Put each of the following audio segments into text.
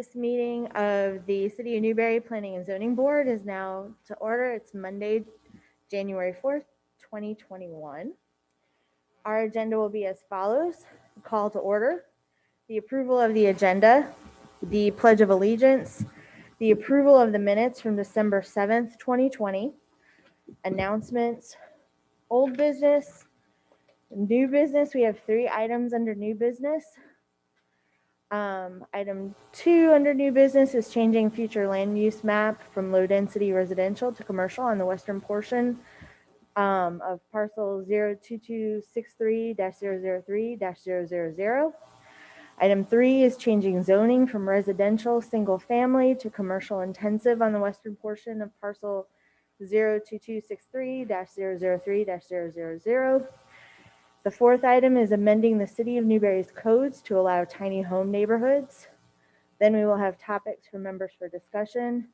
This meeting of the City of Newberry Planning and Zoning Board is now to order. It's Monday, January 4th, 2021. Our agenda will be as follows. Call to order, the approval of the agenda, the Pledge of Allegiance, the approval of the minutes from December 7th, 2020, announcements, old business, new business. We have 3 items under new business. Item 2 under new business is changing future land use map from low density residential to commercial on the western portion of parcel 02263-003-000. Item 3 is changing zoning from residential single family to commercial intensive on the western portion of parcel 02263-003-000. The 4th item is amending the City of Newberry's codes to allow tiny home neighborhoods. Then we will have topics for members for discussion,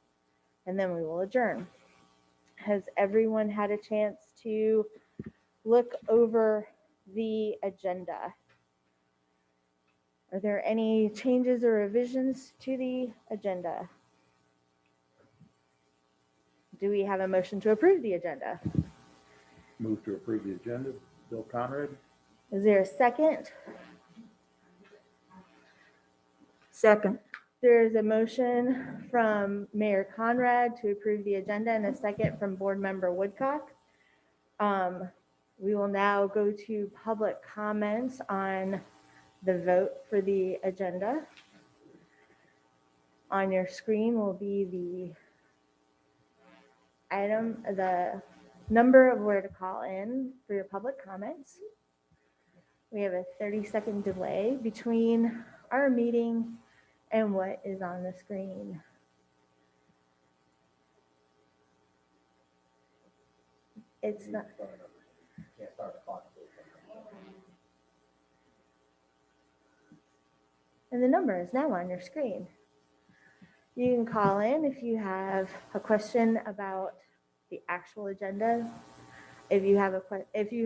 and then we will adjourn. Has everyone had a chance to look over the agenda? Are there any changes or revisions to the agenda? Do we have a motion to approve the agenda? Move to approve the agenda. Bill Conrad. Is there a second? Second. There's a motion from Mayor Conrad to approve the agenda and a second from Board Member Woodcock. We will now go to public comments on the vote for the agenda. On your screen will be the number of where to call in for your public comments. We have a 30-second delay between our meeting and what is on the screen. It's not. And the number is now on your screen. You can call in if you have a question about the actual agenda. If you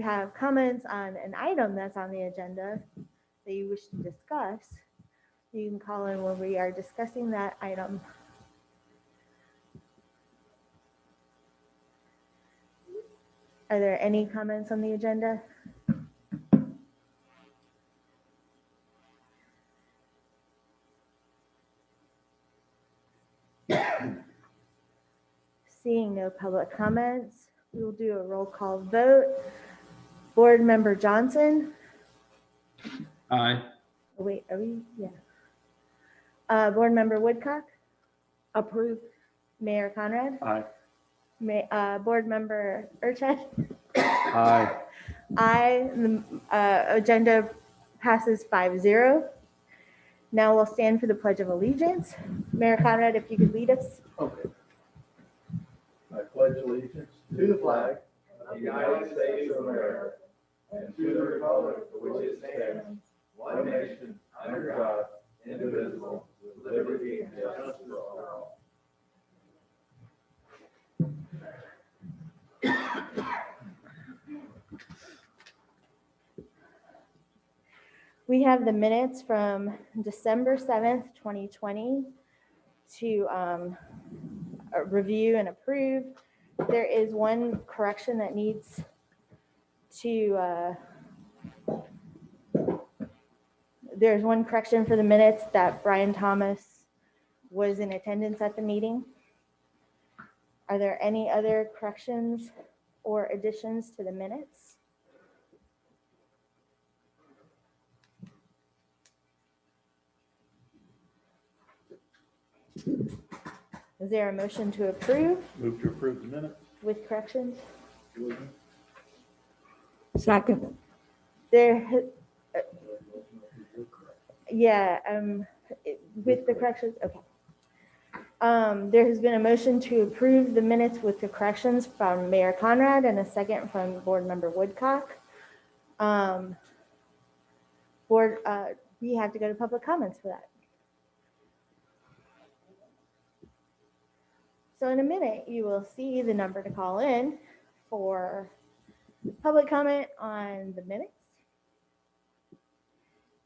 have comments on an item that's on the agenda that you wish to discuss, you can call in when we are discussing that item. Are there any comments on the agenda? Seeing no public comments, we will do a roll call vote. Board Member Johnson? Aye. Oh, wait, are we? Yeah. Board Member Woodcock? Approve. Mayor Conrad? Aye. Board Member Urchet? Aye. Aye. The agenda passes 5-0. Now we'll stand for the Pledge of Allegiance. Mayor Conrad, if you could lead us. Okay. I pledge allegiance to the flag of the United States of America and to the republic for which it stands, one nation, under God, indivisible, with liberty and justice for all. We have the minutes from December 7th, 2020 to review and approve. There is one correction that needs to, there's one correction for the minutes that Brian Thomas was in attendance at the meeting. Are there any other corrections or additions to the minutes? Is there a motion to approve Move to approve the minutes. with corrections? Second. There, with the corrections, okay. There has been a motion to approve the minutes with the corrections from Mayor Conrad and a second from Board Member Woodcock. We have to go to public comments for that. So in a minute, you will see the number to call in for public comment on the minutes.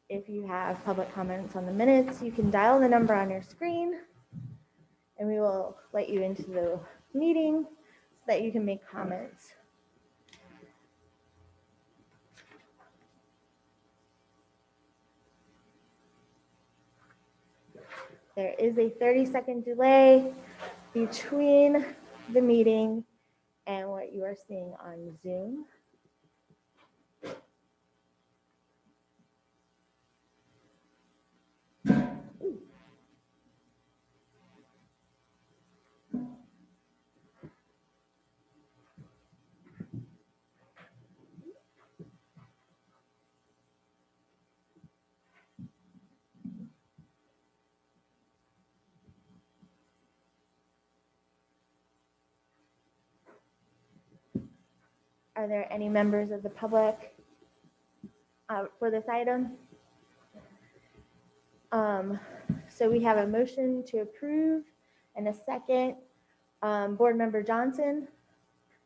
If you have public comments on the minutes, you can dial the number on your screen and we will let you into the meeting so that you can make comments. There is a 30-second delay between the meeting and what you are seeing on Zoom. Are there any members of the public for this item? So we have a motion to approve and a second. Board Member Johnson,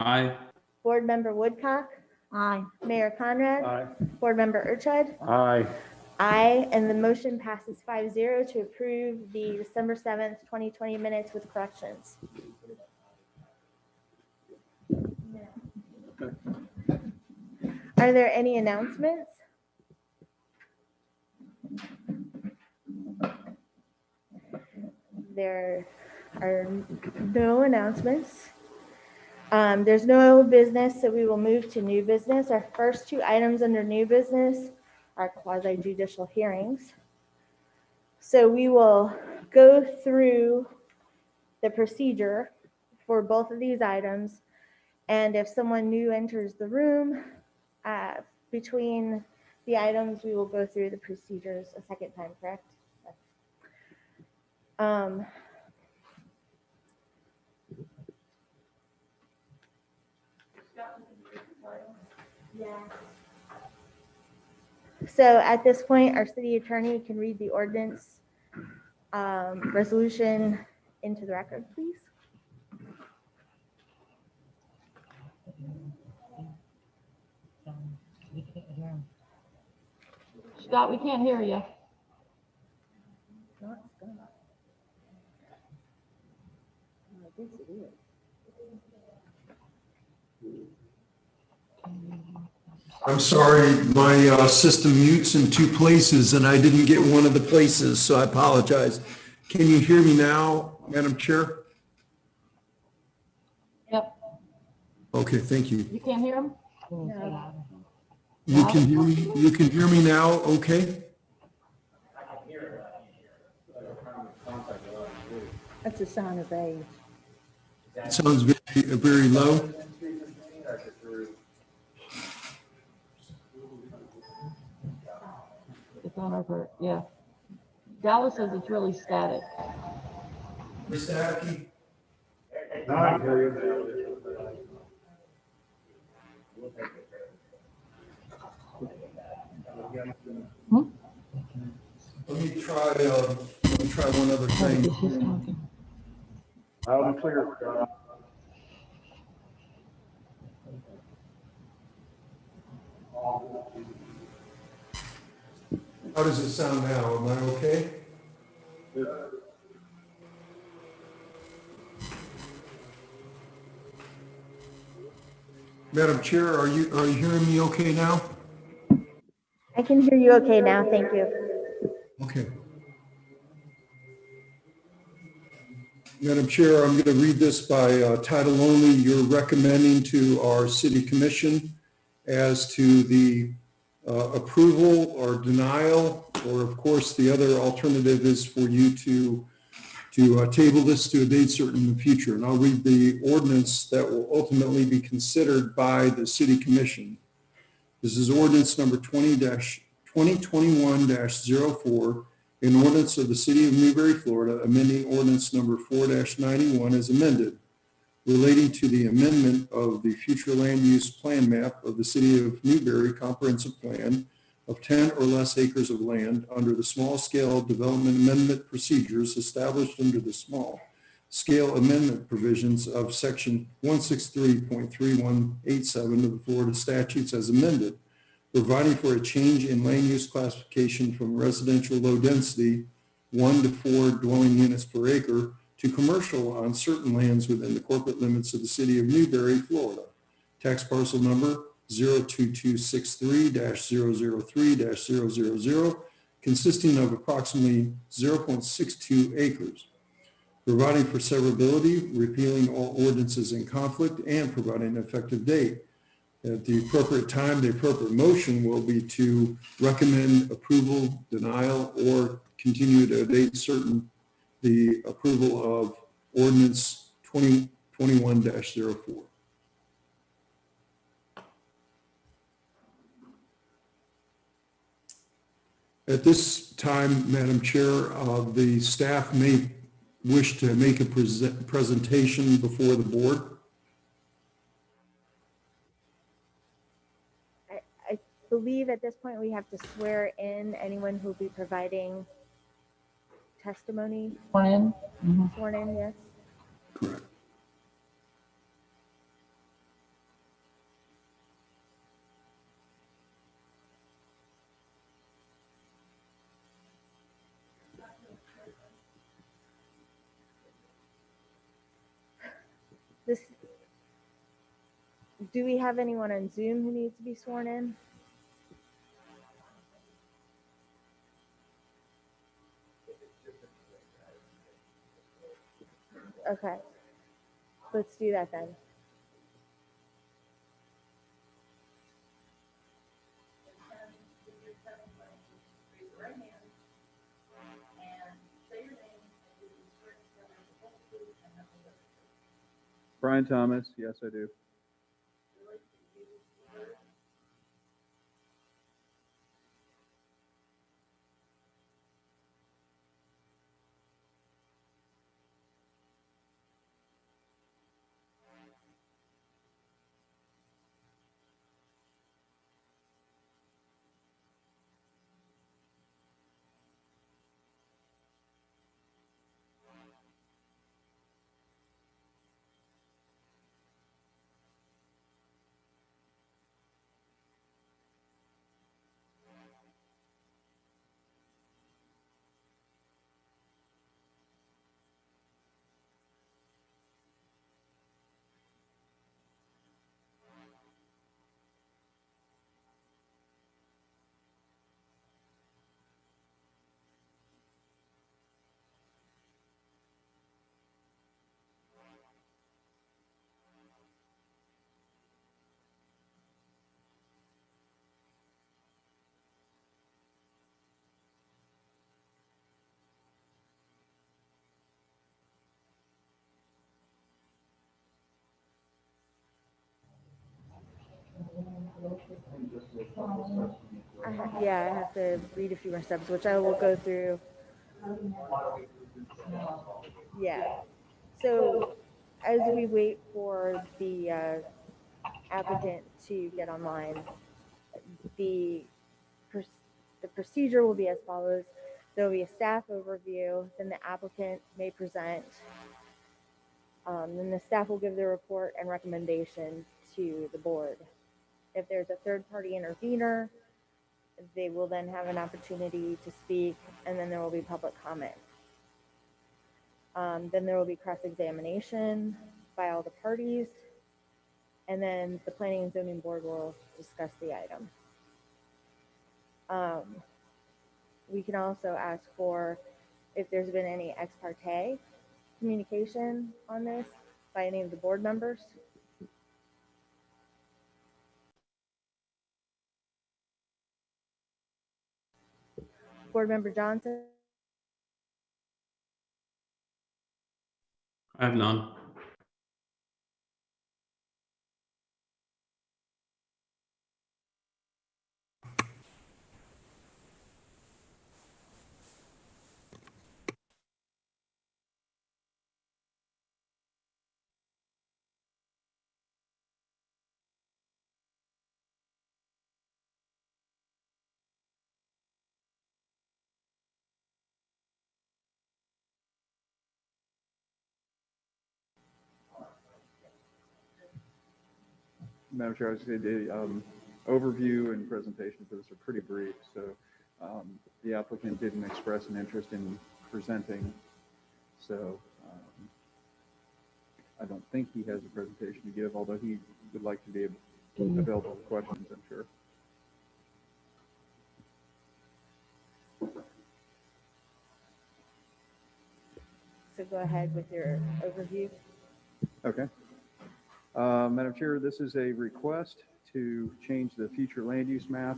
Aye. Board Member Woodcock, Aye. Mayor Conrad, Aye. Board Member Urchud. Aye. Aye, and the motion passes 5-0 to approve the December 7th, 2020 minutes with corrections. Are there any announcements? There are no announcements. There's no business, so we will move to new business. Our first two items under new business are quasi judicial hearings. So we will go through the procedure for both of these items. And if someone new enters the room between the items, we will go through the procedures a second time, correct? So at this point, our city attorney can read the ordinance resolution into the record, please. Scott, we can't hear you. I'm sorry, my system mutes in two places and I didn't get one of the places, so I apologize. Can you hear me now, Madam Chair? Yep. Okay, thank you. You can't hear him? You can hear me, you can hear me now, okay? That's a sign of age. It sounds very, very low. It's on over, yeah. Dallas says it's really static. Staticky? Now I can hear you. Let me try one other thing. He's talking. Loud and clear, Scott. How does it sound now? Am I okay? Madam Chair, are you hearing me okay now? I can hear you okay now, thank you. Okay. Madam Chair, I'm going to read this by title only. You're recommending to our City Commission as to the approval or denial, or of course, the other alternative is for you to table this to a date certain in the future. And I'll read the ordinance that will ultimately be considered by the City Commission. This is ordinance number 2021-04, an ordinance of the City of Newberry, Florida, amending ordinance number 4-91 as amended, relating to the amendment of the future land use plan map of the City of Newberry comprehensive plan of 10 or less acres of land under the small scale development amendment procedures established under the small scale amendment provisions of section 163.3187 of the Florida statutes as amended, providing for a change in land use classification from residential low density, 1 to 4 dwelling units per acre, to commercial on certain lands within the corporate limits of the city of Newberry, Florida. Tax parcel number 02263-003-000, consisting of approximately 0.62 acres. Providing for severability, repealing all ordinances in conflict, and providing an effective date. At the appropriate time, the appropriate motion will be to recommend approval, denial, or continue to a date certain the approval of ordinance 2021-04. At this time, Madam Chair, the staff may wish to make a presentation before the board. I believe at this point we have to swear in anyone who'll be providing testimony. Sworn in? Mhm. Sworn in, yes. Correct. This, do we have anyone on Zoom who needs to be sworn in? Okay, let's do that then. Brian Thomas, yes, I do. Yeah, I have to read a few more steps, which I will go through. Yeah. So as we wait for the applicant to get online, the the procedure will be as follows. There will be a staff overview, then the applicant may present, then the staff will give their report and recommendation to the board. If there's a third-party intervener, they will then have an opportunity to speak, and then there will be public comment. Then there will be cross-examination by all the parties, and then the Planning and Zoning Board will discuss the item. We can also ask for if there's been any ex parte communication on this by any of the board members. Board Member Johnson? I have none. Madam Chair, I was going to say, overview and presentation for this are pretty brief, so the applicant didn't express an interest in presenting, so I don't think he has a presentation to give, although he would like to be available for questions, I'm sure. So go ahead with your overview. Okay. Madam Chair, this is a request to change the future land use map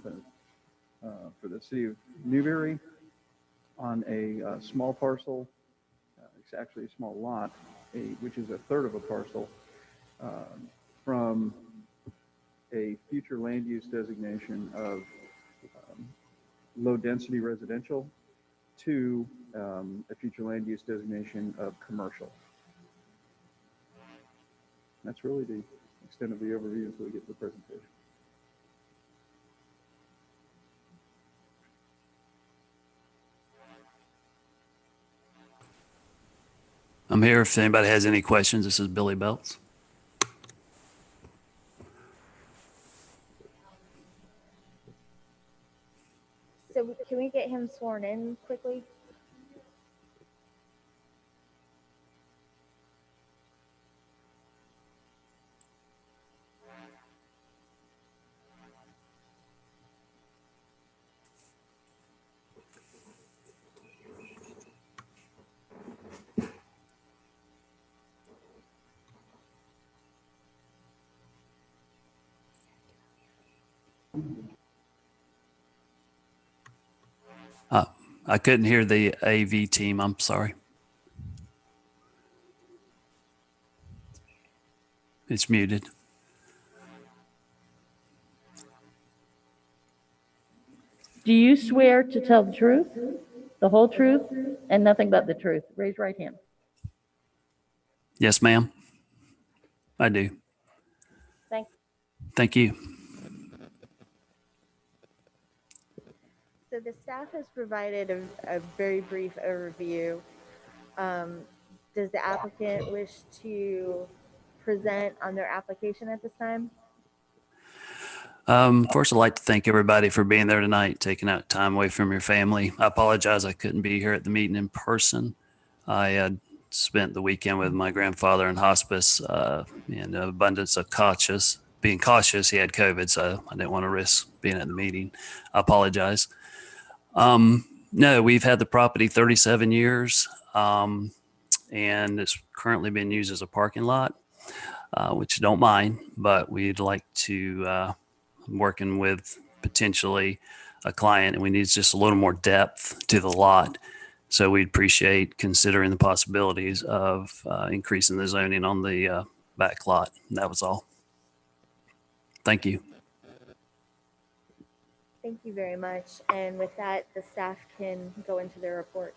for the city of Newberry on a small parcel. It's actually a small lot, which is a third of a parcel, from a future land use designation of low density residential to a future land use designation of commercial. That's really the extent of the overview until we get to the presentation. I'm here if anybody has any questions. This is Billy Belts. So can we get him sworn in quickly? I couldn't hear the AV team. I'm sorry. It's muted. Do you swear to tell the truth, the whole truth, and nothing but the truth? Raise your right hand. Yes, ma'am. I do. Thank Thank you. So the staff has provided a very brief overview. Does the applicant wish to present on their application at this time? First, I'd like to thank everybody for being there tonight, taking out time away from your family. I apologize I couldn't be here at the meeting in person. I spent the weekend with my grandfather in hospice in an abundance of being cautious. He had COVID, so I didn't want to risk being at the meeting. I apologize. No, we've had the property 37 years, and it's currently being used as a parking lot, which I don't mind, but we'd like to working with potentially a client, and we need just a little more depth to the lot. So we'd appreciate considering the possibilities of increasing the zoning on the back lot. That was all. Thank you. Thank you very much. And with that, the staff can go into their report.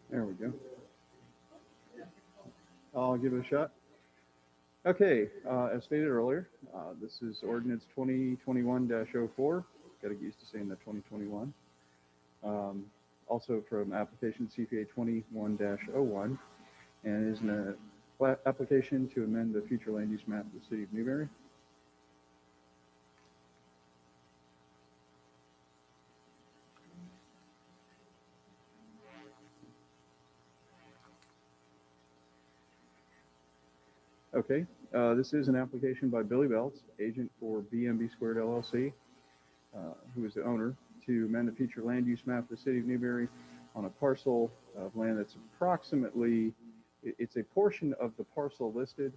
There we go. I'll give it a shot. Okay, as stated earlier, this is ordinance 2021-04. Got to get used to saying that 2021. Also from application CPA 21-01, and is an application to amend the future land use map of the city of Newberry. Okay, this is an application by Billy Belts, agent for BMB Squared LLC, who is the owner, to amend the future land use map of the city of Newberry on a parcel of land that's approximately, it's a portion of the parcel listed.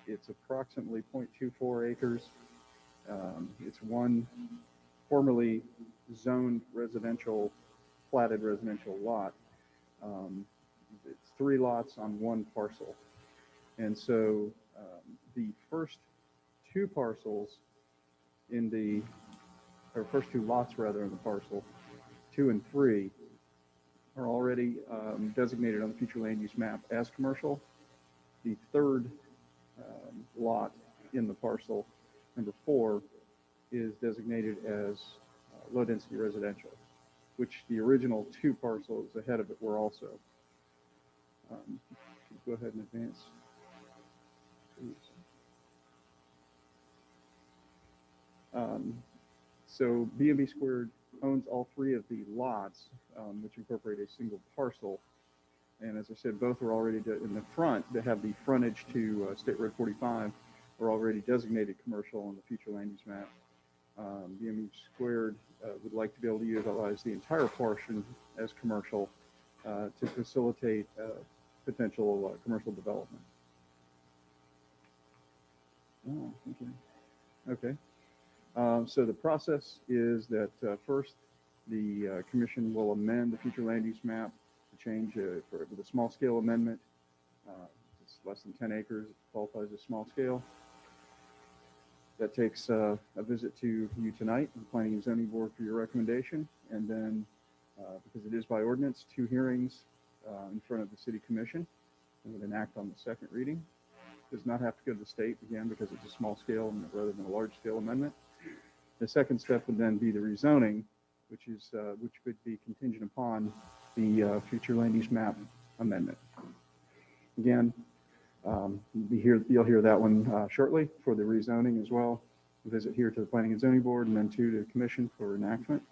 It's approximately 0.24 acres. It's one formerly zoned residential, platted residential lot. It's 3 lots on one parcel. And so the first 2 parcels in the, or first 2 lots rather in the parcel, 2 and 3, are already designated on the future land use map as commercial. The third lot in the parcel, number 4, is designated as low density residential, which the original 2 parcels ahead of it were also. Go ahead and advance. So B&B Squared owns all 3 of the lots, which incorporate a single parcel. And as I said, both are already in the front that have the frontage to State Road 45 are already designated commercial on the future land use map. B&B Squared would like to be able to utilize the entire portion as commercial to facilitate potential commercial development. Oh, okay. So the process is that first, the commission will amend the future land use map to change with a small scale amendment. It's less than 10 acres, it qualifies as small scale. That takes a visit to you tonight, the Planning and Zoning Board, for your recommendation. And then, because it is by ordinance, 2 hearings in front of the City Commission, and would enact on the second reading. Does not have to go to the state, again, because it's a small scale rather than a large scale amendment. The second step would then be the rezoning, which could be contingent upon the future land use map amendment. Again, you'll hear that one shortly for the rezoning as well. A visit here to the Planning and Zoning Board, and then to the Commission for enactment.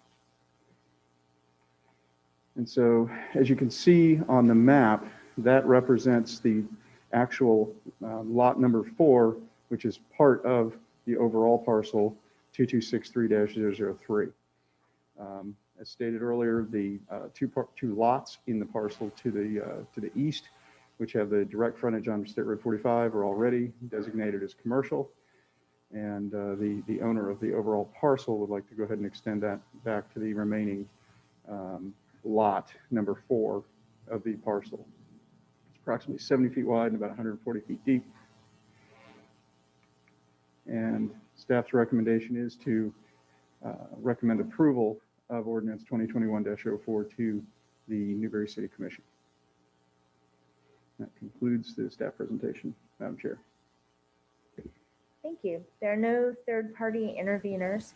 And so, as you can see on the map, that represents the actual lot number 4, which is part of the overall parcel 2263-003. As stated earlier, the 2 lots in the parcel to the east, which have the direct frontage on State Road 45, are already designated as commercial. And the owner of the overall parcel would like to go ahead and extend that back to the remaining lot number 4 of the parcel. It's approximately 70 feet wide and about 140 feet deep. And staff's recommendation is to recommend approval of ordinance 2021-04 to the Newberry City Commission. That concludes the staff presentation, Madam Chair. Thank you. There are no third-party interveners.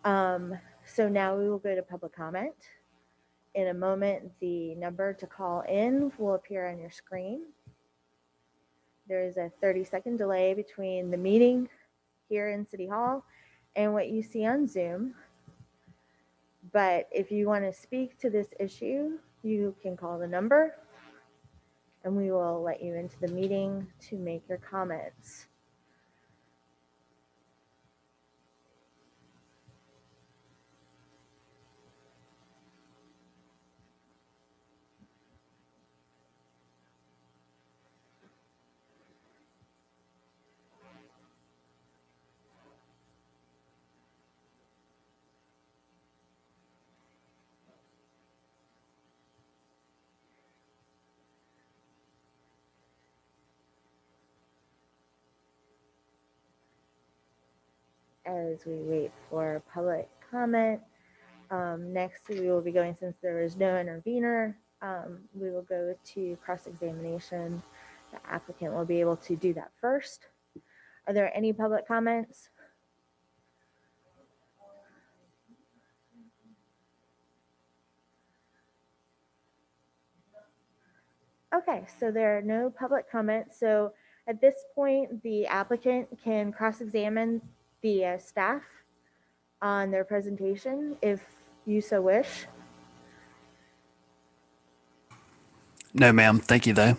So now we will go to public comment. In a moment, the number to call in will appear on your screen. There is a 30-second delay between the meeting here in City Hall and what you see on Zoom. But if you want to speak to this issue, you can call the number and we will let you into the meeting to make your comments. As we wait for public comment, next we will be going, since there is no intervener, we will go to cross-examination. The applicant will be able to do that first. Are there any public comments? Okay, so there are no public comments. So at this point, the applicant can cross-examine the staff on their presentation if you so wish. No, ma'am. Thank you, though.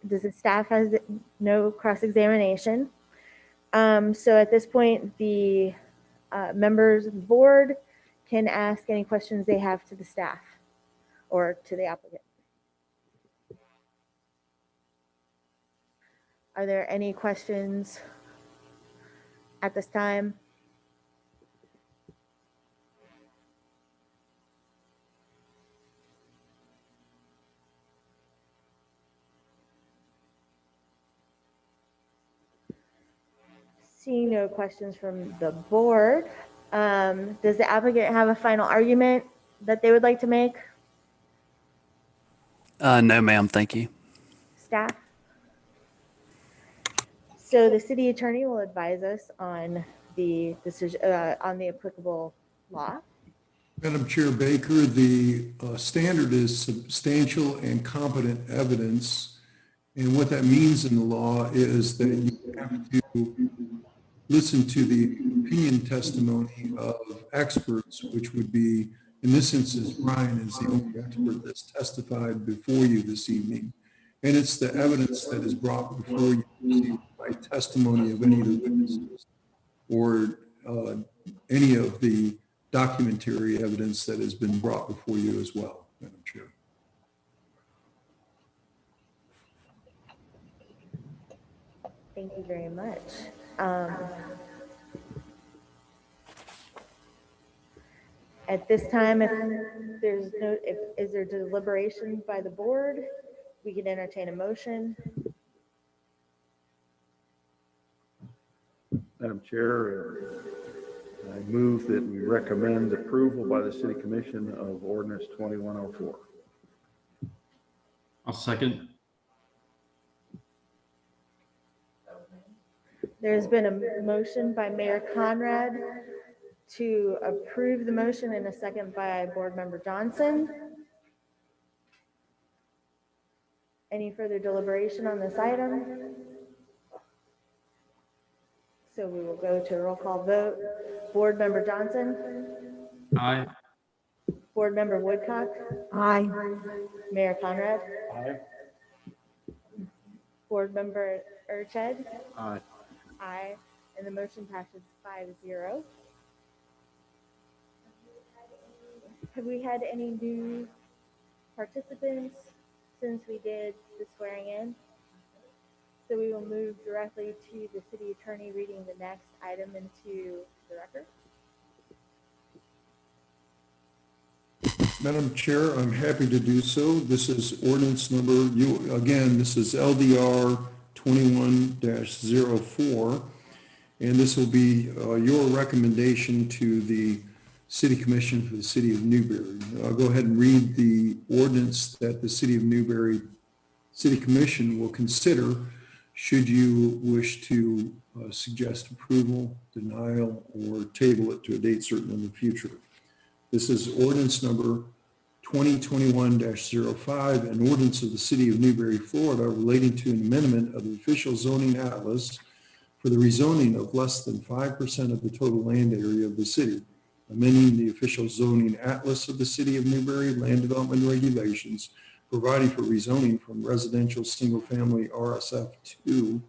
Does the staff has no cross-examination? So at this point, the members of the board can ask any questions they have to the staff or to the applicant. Are there any questions at this time? Seeing no questions from the board, does the applicant have a final argument that they would like to make? No, ma'am. Thank you. Staff? So the city attorney will advise us on the decision, on the applicable law. Madam Chair Baker, the standard is substantial and competent evidence. And what that means in the law is that you have to listen to the opinion testimony of experts, which would be, in this instance, Brian is the only expert that's testified before you this evening. And it's the evidence that is brought before you this evening by testimony of any of the witnesses or any of the documentary evidence that has been brought before you as well, Madam Chair. Thank you very much. At this time, if there's no, is there deliberation by the board? We can entertain a motion. Madam Chair, I move that we recommend approval by the City Commission of Ordinance 2104. I'll second. There's been a motion by Mayor Conrad to approve the motion and a second by Board Member Johnson. Any further deliberation on this item? So we will go to a roll call vote. Board Member Johnson? Aye. Board Member Woodcock? Aye. Mayor Conrad? Aye. Board Member Urched? Aye. Aye. And the motion passes 5-0. Have we had any new participants since we did the swearing in? So we will move directly to the city attorney reading the next item into the record. Madam Chair, I'm happy to do so. This is ordinance number, this is LDR 21-04. And this will be your recommendation to the City Commission for the City of Newberry. I'll go ahead and read the ordinance that the City of Newberry City Commission will consider should you wish to suggest approval, denial, or table it to a date certain in the future. This is ordinance number 2021-05, an ordinance of the City of Newberry, Florida, relating to an amendment of the official zoning atlas for the rezoning of less than 5% of the total land area of the city, amending the official zoning atlas of the City of Newberry land development regulations, providing for rezoning from residential single-family RSF2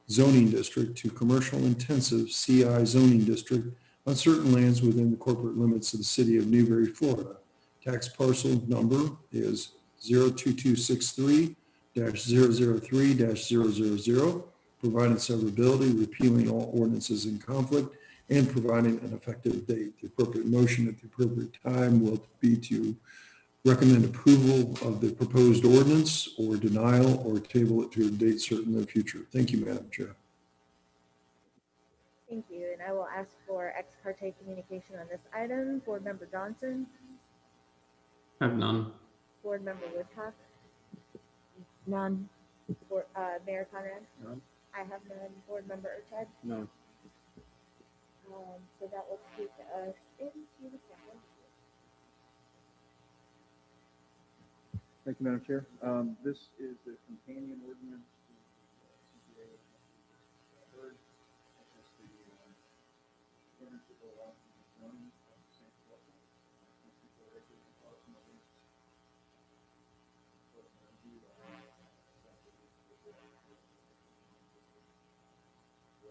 zoning district to commercial intensive CI zoning district on certain lands within the corporate limits of the City of Newberry, Florida. Tax parcel number is 02263-003-000, providing severability, repealing all ordinances in conflict, and providing an effective date. The appropriate motion at the appropriate time will be to recommend approval of the proposed ordinance or denial or table it to a date certain in the future. Thank you, Madam Chair. Thank you. And I will ask for ex parte communication on this item. Board Member Johnson? Have none. Board Member Woodcock? None. Mayor Conrad? None. I have none. Board Member Urched? No. So that will take us into the second. Thank you, Madam Chair. This is the companion ordinance to CPA. Heard. It's just the ordinance that will allow the zoning of the same level. Approximately.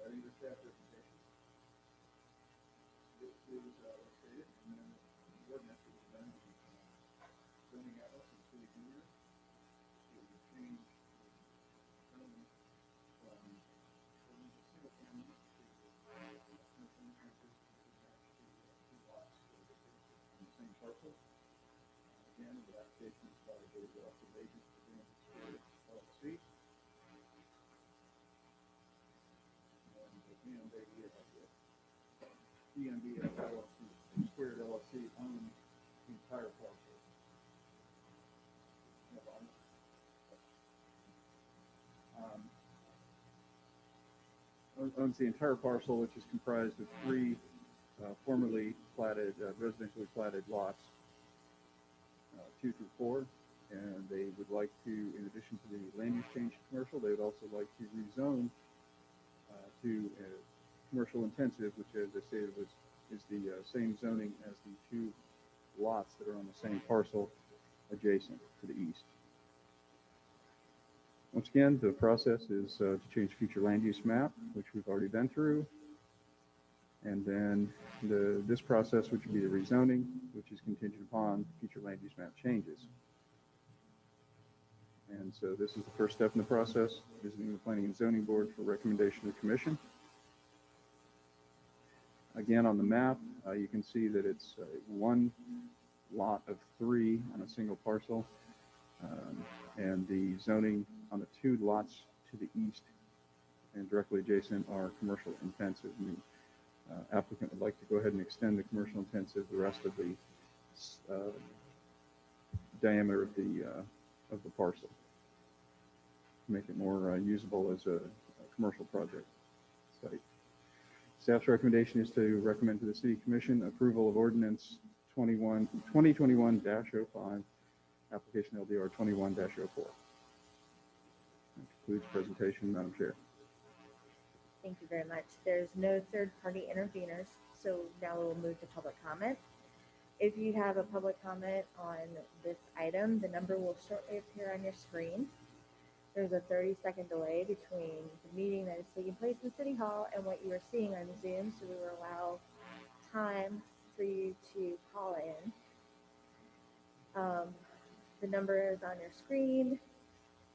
Ready to staff presentation. This is stated, and then the ordinance is then zoning atlas of the city of Newberry to change the zoning from ordinance of single family to commercial uses to match the two lots that are located on the same parcel. Again, the application is by the agent for doing this LLC. And again, they DMBS LLC, Squared LLC owns the entire parcel. Owns the entire parcel, which is comprised of three formerly platted, residentially platted lots, 2 through 4. And they would like to, in addition to the land use change to commercial, they would also like to rezone to commercial intensive, which, as I stated, is the same zoning as the two lots that are on the same parcel adjacent to the east. Once again, the process is to change future land use map, which we've already been through. And then this process, which would be the rezoning, which is contingent upon future land use map changes. And so this is the first step in the process, visiting the Planning and Zoning Board for recommendation to the Commission. Again, on the map, you can see that it's one lot of 3 on a single parcel. And the zoning on the 2 lots to the east and directly adjacent are commercial intensive. And the applicant would like to go ahead and extend the commercial intensive the rest of the diameter of the parcel, to make it more usable as a commercial project site. Staff's recommendation is to recommend to the City Commission approval of ordinance 2021-05, application LDR 21-04. That concludes presentation, Madam Chair. Thank you very much. There's no third-party interveners, so now we'll move to public comment. If you have a public comment on this item, the number will shortly appear on your screen. There's a 30-second delay between the meeting that is taking place in City Hall and what you are seeing on Zoom, so we will allow time for you to call in. The number is on your screen.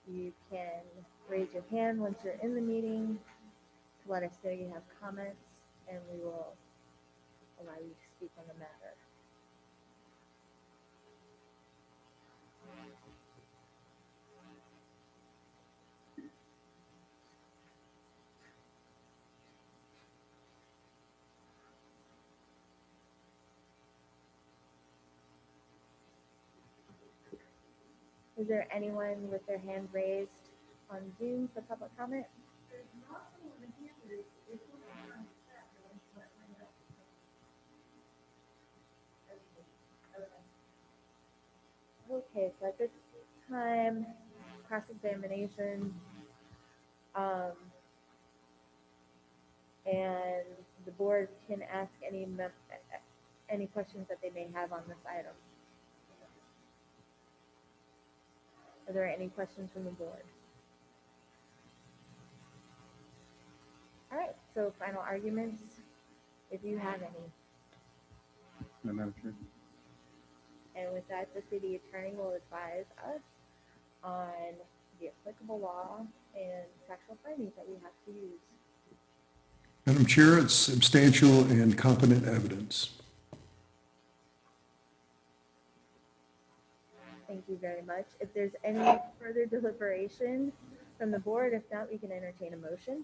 You can raise your hand once you're in the meeting to let us know you have comments, and we will allow you to speak on the matter. Is there anyone with their hand raised on Zoom for public comment? Okay, so at this time, cross-examination, and the board can ask any questions that they may have on this item. Are there any questions from the board? All right, so final arguments, if you have any. No, Madam Chair. And with that, the city attorney will advise us on the applicable law and factual findings that we have to use. Madam Chair, it's substantial and competent evidence. Thank you very much. If there's any further deliberation from the board, if not, we can entertain a motion.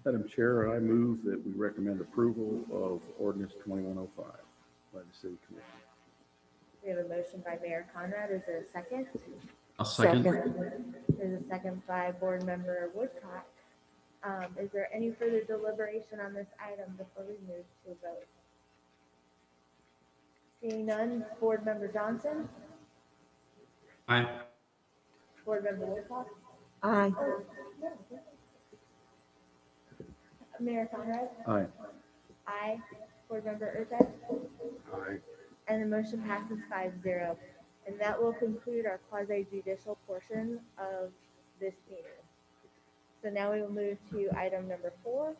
Madam Chair, I move that we recommend approval of ordinance 2105 by the City Commission. We have a motion by Mayor Conrad. Is there a second? I'll second. There's a second by Board Member Woodcock. Is there any further deliberation on this item before we move to a vote? Seeing none, Board Member Johnson, Aye. Board Member Woodcock, Aye. Mayor Conrad, Aye. aye. Board Member Urquhart, Aye. and the motion passes 5-0. And that will conclude our quasi judicial portion of this meeting. So now we will move to item number 4.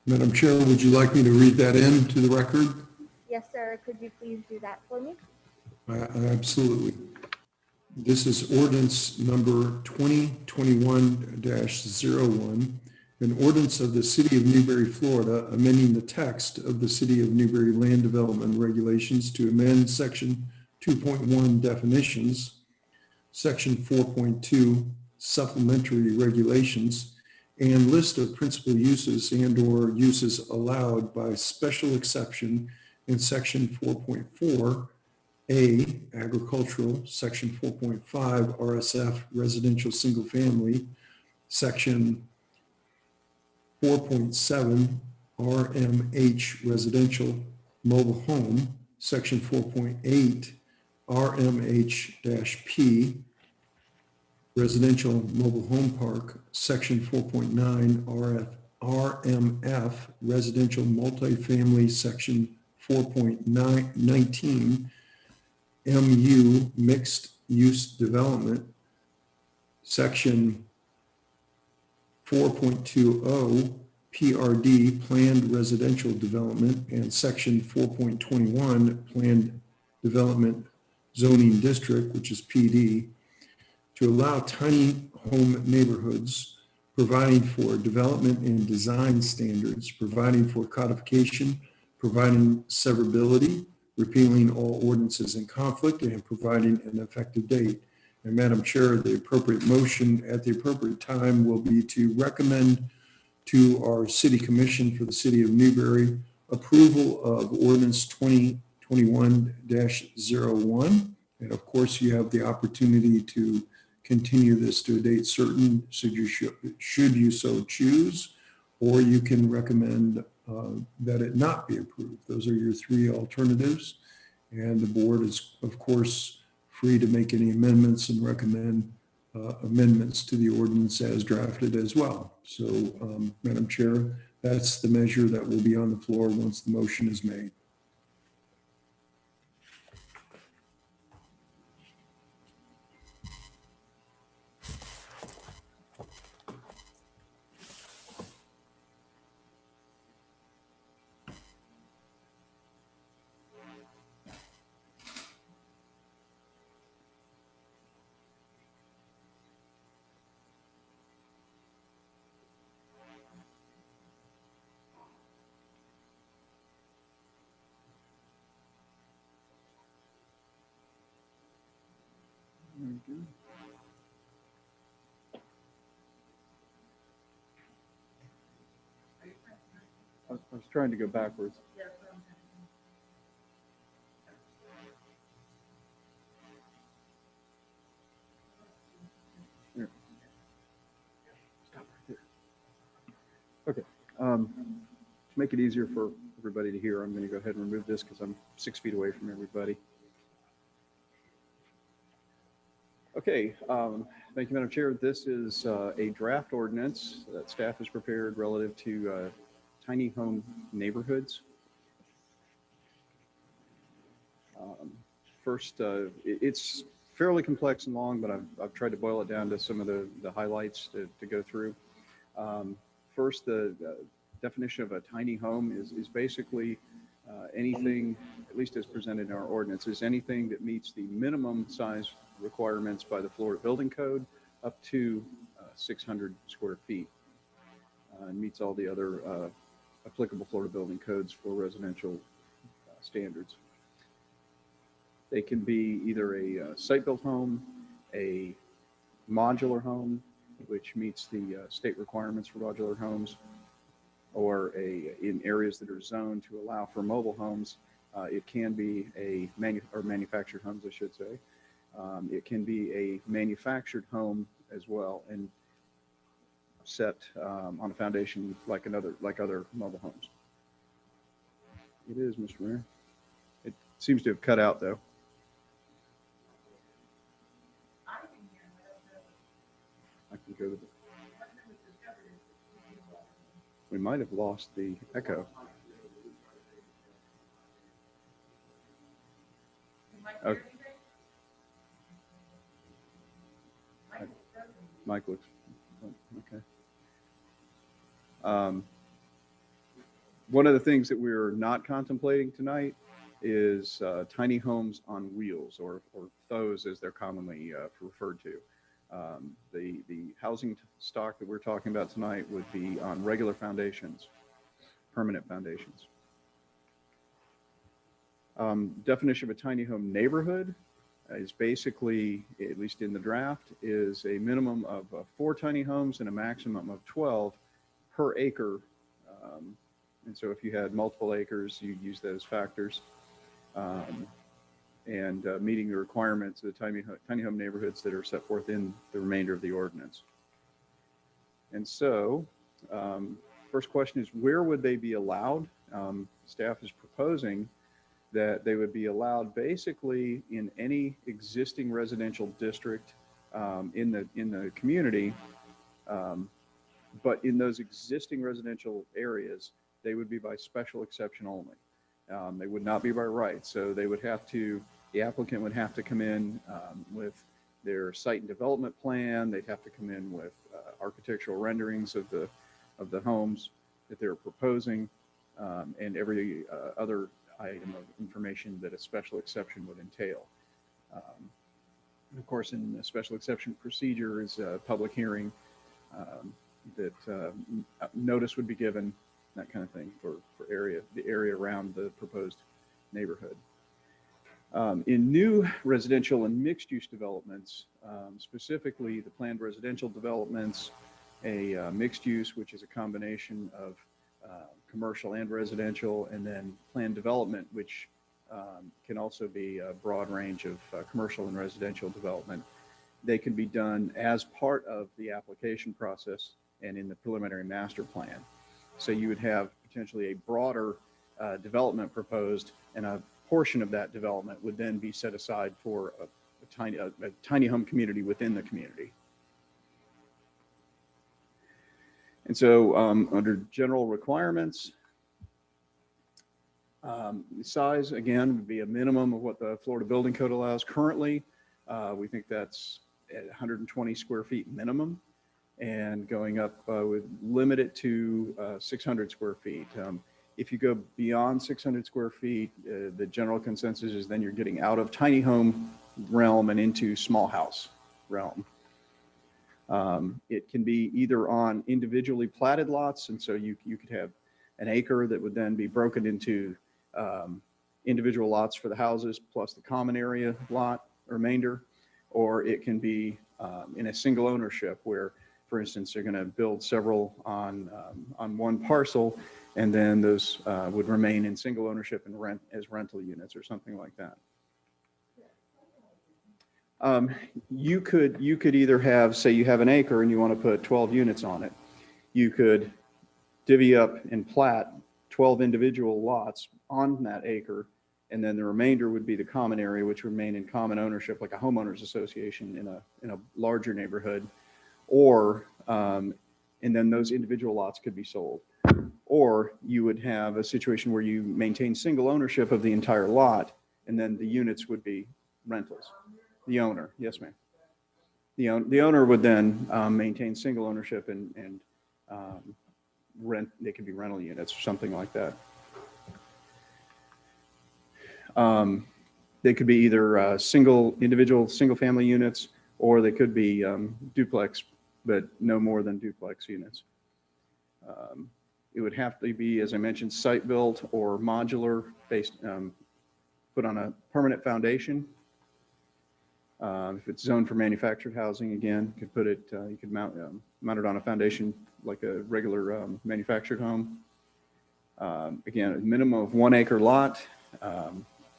Madam Chair, would you like me to read that into the record? Yes, sir. Could you please do that for me? Absolutely. This is ordinance number 2021-01, an ordinance of the City of Newberry, Florida, amending the text of the City of Newberry Land Development Regulations to amend Section 2.1 definitions, Section 4.2 supplementary regulations, and list of principal uses and/or uses allowed by special exception in Section 4.4 A, agricultural, Section 4.5 RSF residential single family, Section 4.7 RMH residential mobile home, Section 4.8 RMH-P residential mobile home park, Section 4.9 RMF residential multifamily, Section 4.19 MU mixed use development, Section 4.20 PRD planned residential development, and Section 4.21 planned development zoning district, which is PD, to allow tiny home neighborhoods, providing for development and design standards, providing for codification, providing severability, repealing all ordinances in conflict, and providing an effective date. And Madam Chair, the appropriate motion at the appropriate time will be to recommend to our City Commission for the City of Newberry approval of ordinance 2021-01. And of course, you have the opportunity to continue this to a date certain, should you so choose, or you can recommend that it not be approved. Those are your three alternatives. And the board is, of course, free to make any amendments and recommend amendments to the ordinance as drafted as well. So, Madam Chair, that's the measure that will be on the floor once the motion is made. Very good. I was trying to go backwards. Here. Stop right there. Okay. To make it easier for everybody to hear, I'm going to go ahead and remove this because I'm 6 feet away from everybody. Okay, thank you, Madam Chair. This is a draft ordinance that staff has prepared relative to tiny home neighborhoods. First, it's fairly complex and long, but I've tried to boil it down to some of the highlights to go through. First, the definition of a tiny home is basically anything, at least as presented in our ordinance, is anything that meets the minimum size requirements by the Florida Building Code up to 600 square feet. And meets all the other applicable Florida building codes for residential standards. They can be either a site-built home, a modular home, which meets the state requirements for modular homes, or in areas that are zoned to allow for mobile homes. It can be manufactured homes, I should say. It can be a manufactured home as well, and set on a foundation like other mobile homes. It is, Mr. Mayor. It seems to have cut out though. I can go to the. We might have lost the echo. Okay. Mike looks, okay. One of the things that we're not contemplating tonight is tiny homes on wheels, or THOs as they're commonly referred to. The housing stock that we're talking about tonight would be on regular foundations, permanent foundations. Definition of a tiny home neighborhood is basically, at least in the draft, is a minimum of 4 tiny homes and a maximum of 12 per acre. And so if you had multiple acres, you use those factors. And meeting the requirements of the tiny home neighborhoods that are set forth in the remainder of the ordinance. And so, first question is, where would they be allowed? Staff is proposing that they would be allowed basically in any existing residential district in the community, but in those existing residential areas, they would be by special exception only. They would not be by right. So they would have to, the applicant would have to come in with their site and development plan. They'd have to come in with architectural renderings of the homes that they're proposing, and every other item of information that a special exception would entail. Of course, in the special exception procedure is a public hearing that notice would be given, that kind of thing, for the area around the proposed neighborhood. In new residential and mixed use developments, specifically the planned residential developments, a mixed use, which is a combination of commercial and residential, and then planned development, which can also be a broad range of commercial and residential development. They can be done as part of the application process and in the preliminary master plan. So you would have potentially a broader development proposed, and a portion of that development would then be set aside for a tiny home community within the community. And so under general requirements, size, again, would be a minimum of what the Florida Building Code allows currently. We think that's at 120 square feet minimum, and going up would limit it to 600 square feet. If you go beyond 600 square feet, the general consensus is then you're getting out of tiny home realm and into small house realm. It can be either on individually platted lots, and so you could have an acre that would then be broken into individual lots for the houses plus the common area lot remainder, or it can be in a single ownership where, for instance, they're going to build several on one parcel, and then those would remain in single ownership and rent as rental units or something like that. You could either have, say you have an acre and you want to put 12 units on it. You could divvy up and plat 12 individual lots on that acre, and then the remainder would be the common area, which would remain in common ownership, like a homeowners association in a larger neighborhood. Or, and then those individual lots could be sold. Or you would have a situation where you maintain single ownership of the entire lot, and then the units would be rentals. The owner, yes, ma'am. The owner would then maintain single ownership and rent. They could be rental units or something like that. They could be either individual single family units, or they could be duplex, but no more than duplex units. It would have to be, as I mentioned, site built or modular based, put on a permanent foundation. If it's zoned for manufactured housing, again, you could mount it on a foundation like a regular manufactured home. Again, a minimum of 1 acre lot,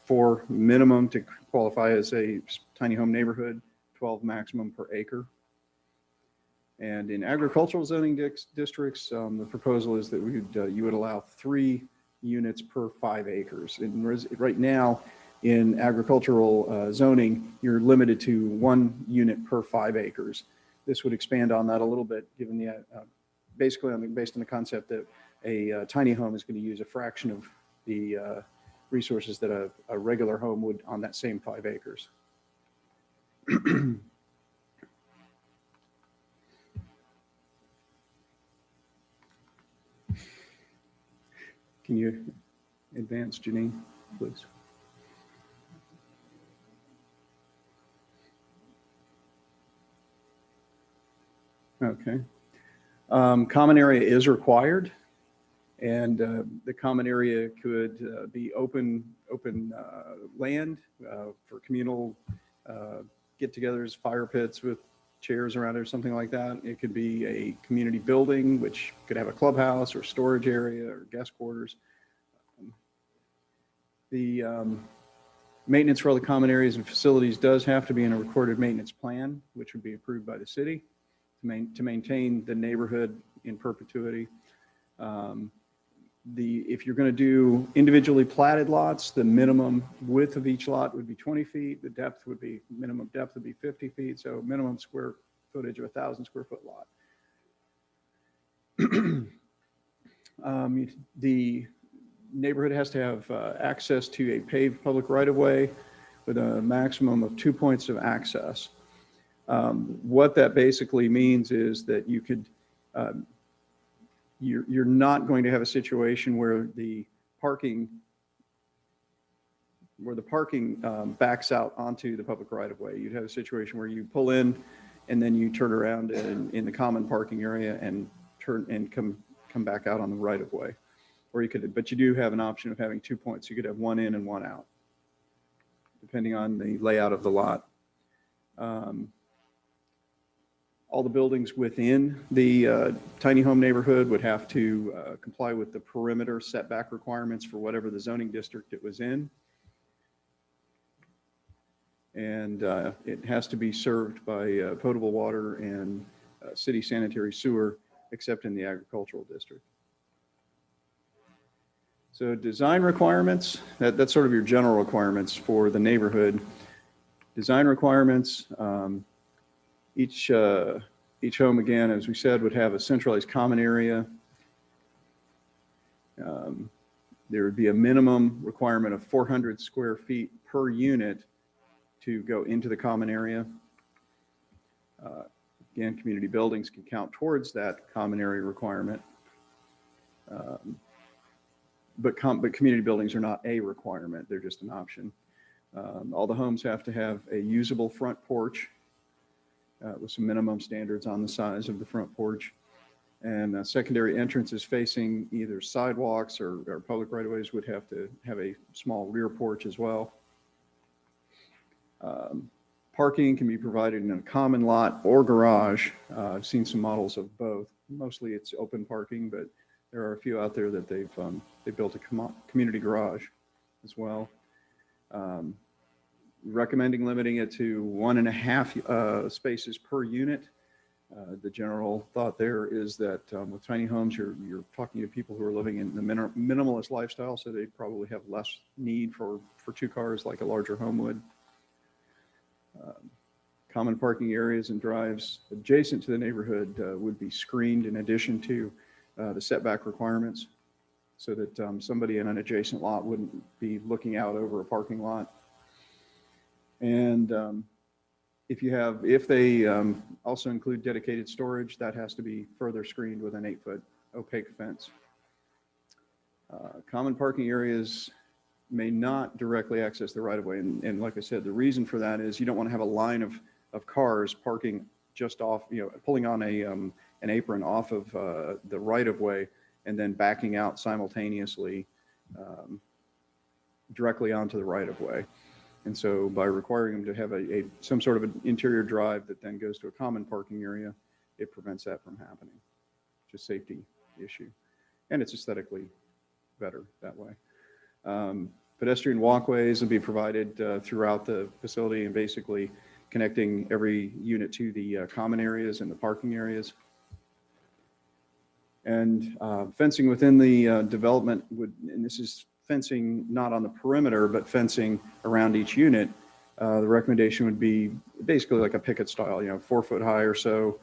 for minimum to qualify as a tiny home neighborhood, 12 maximum per acre. And in agricultural zoning districts, the proposal is that you would allow 3 units per 5 acres. And right now, in agricultural zoning, you're limited to 1 unit per 5 acres. This would expand on that a little bit, given the basically based on the concept that a tiny home is going to use a fraction of the resources that a regular home would on that same 5 acres. Can you advance, Janine, please? Okay. Common area is required, and the common area could be open land for communal get-togethers, fire pits with chairs around it or something like that. It could be a community building, which could have a clubhouse or storage area or guest quarters. The maintenance for all the common areas and facilities does have to be in a recorded maintenance plan, which would be approved by the city to maintain the neighborhood in perpetuity. If you're going to do individually platted lots, the minimum width of each lot would be 20 feet. The minimum depth would be 50 feet. So minimum square footage of 1,000 square foot lot. The neighborhood has to have access to a paved public right-of-way with a maximum of 2 points of access. What that basically means is that you could, you're not going to have a situation where the parking backs out onto the public right-of-way. You'd have a situation where you pull in and then you turn around in the common parking area and come back out on the right-of-way. Or you could, but you do have an option of having 2 points. You could have one in and one out, depending on the layout of the lot. All the buildings within the tiny home neighborhood would have to comply with the perimeter setback requirements for whatever the zoning district it was in. And it has to be served by potable water and city sanitary sewer, except in the agricultural district. So design requirements, that's sort of your general requirements for the neighborhood. Design requirements, each home, again, as we said, would have a centralized common area. There would be a minimum requirement of 400 square feet per unit to go into the common area. Again, community buildings can count towards that common area requirement. But community buildings are not a requirement, they're just an option. All the homes have to have a usable front porch with some minimum standards on the size of the front porch. And secondary entrances facing either sidewalks or public right-of-ways would have to have a small rear porch as well. Parking can be provided in a common lot or garage. I've seen some models of both. Mostly it's open parking, but there are a few out there that they've built a community garage as well. Recommending limiting it to 1.5 spaces per unit. The general thought there is that with tiny homes, you're talking to people who are living in the minimalist lifestyle, so they probably have less need for 2 cars like a larger home would. Common parking areas and drives adjacent to the neighborhood would be screened in addition to the setback requirements, so that somebody in an adjacent lot wouldn't be looking out over a parking lot. And if they also include dedicated storage, that has to be further screened with an 8-foot opaque fence. Common parking areas may not directly access the right-of-way, and like I said, the reason for that is you don't want to have a line of cars parking just off, pulling on an apron off of the right-of-way and then backing out simultaneously directly onto the right of way. And so by requiring them to have some sort of an interior drive that then goes to a common parking area, it prevents that from happening. Just safety issue. And it's aesthetically better that way. Pedestrian walkways will be provided throughout the facility and basically connecting every unit to the common areas and the parking areas. And fencing within the development would, and this is fencing not on the perimeter, but fencing around each unit. The recommendation would be basically like a picket style, 4 foot high or so,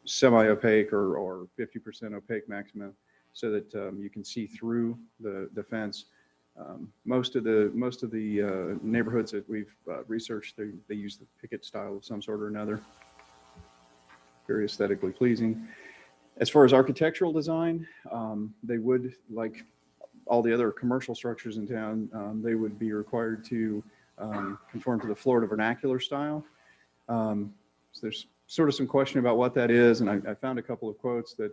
semi-opaque or 50% opaque maximum, so that you can see through the fence. Most of the neighborhoods that we've researched, they use the picket style of some sort or another. Very aesthetically pleasing. As far as architectural design, they would, like all the other commercial structures in town, they would be required to conform to the Florida vernacular style. So there's sort of some question about what that is, and I found a couple of quotes that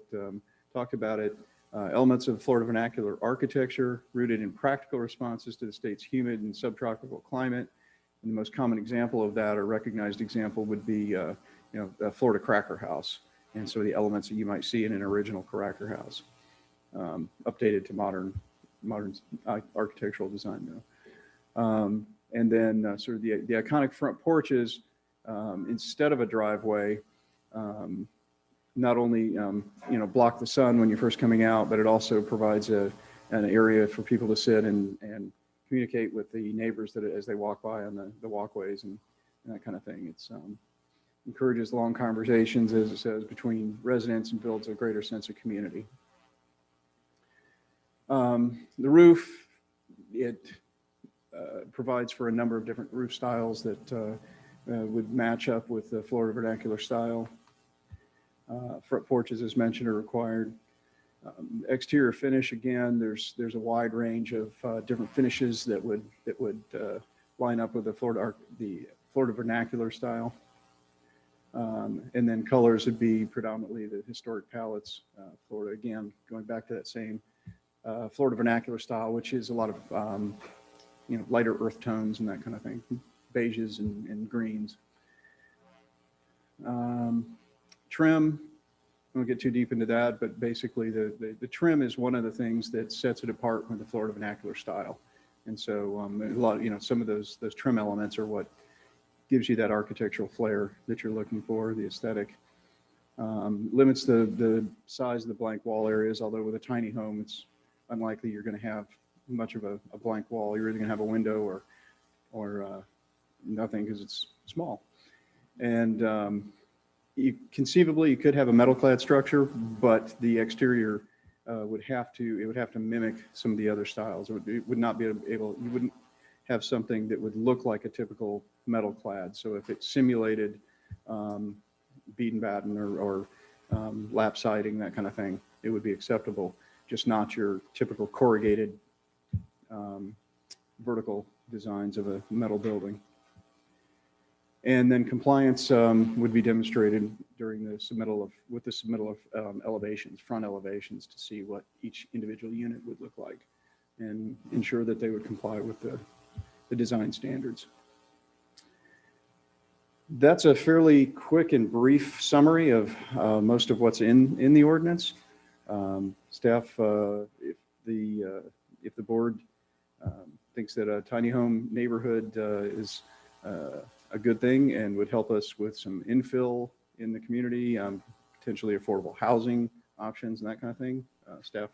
talked about it. Elements of Florida vernacular architecture rooted in practical responses to the state's humid and subtropical climate. And the most common example of that, or recognized example, would be a Florida cracker house. And so the elements that you might see in an original cracker house, updated to modern architectural design though. And then sort of the iconic front porches, instead of a driveway, not only block the sun when you're first coming out, but it also provides an area for people to sit and communicate with the neighbors that as they walk by on the walkways and that kind of thing. It's encourages long conversations, as it says, between residents and builds a greater sense of community. The roof, it provides for a number of different roof styles that would match up with the Florida vernacular style. Front porches, as mentioned, are required. Exterior finish, again, there's a wide range of different finishes that would line up with the Florida vernacular style. And then colors would be predominantly the historic palettes. Florida, again, going back to that same Florida vernacular style, which is a lot of lighter earth tones and that kind of thing, beiges and greens. Trim, I won't get too deep into that, but basically the trim is one of the things that sets it apart from the Florida vernacular style. And so a lot, some of those trim elements are what gives you that architectural flair that you're looking for, the aesthetic. Limits the size of the blank wall areas, although with a tiny home, it's unlikely you're going to have much of a blank wall. You're either going to have a window or nothing because it's small. And conceivably, you could have a metal clad structure, but the exterior would have to mimic some of the other styles. It would not be able, you wouldn't have something that would look like a typical metal clad. So if it simulated bead and batten or lap siding, that kind of thing, it would be acceptable, just not your typical corrugated vertical designs of a metal building. And then compliance would be demonstrated during the submittal of elevations, front elevations, to see what each individual unit would look like and ensure that they would comply with the design standards. That's a fairly quick and brief summary of most of what's in the ordinance. Staff, if the board thinks that a tiny home neighborhood is a good thing and would help us with some infill in the community, potentially affordable housing options and that kind of thing, staff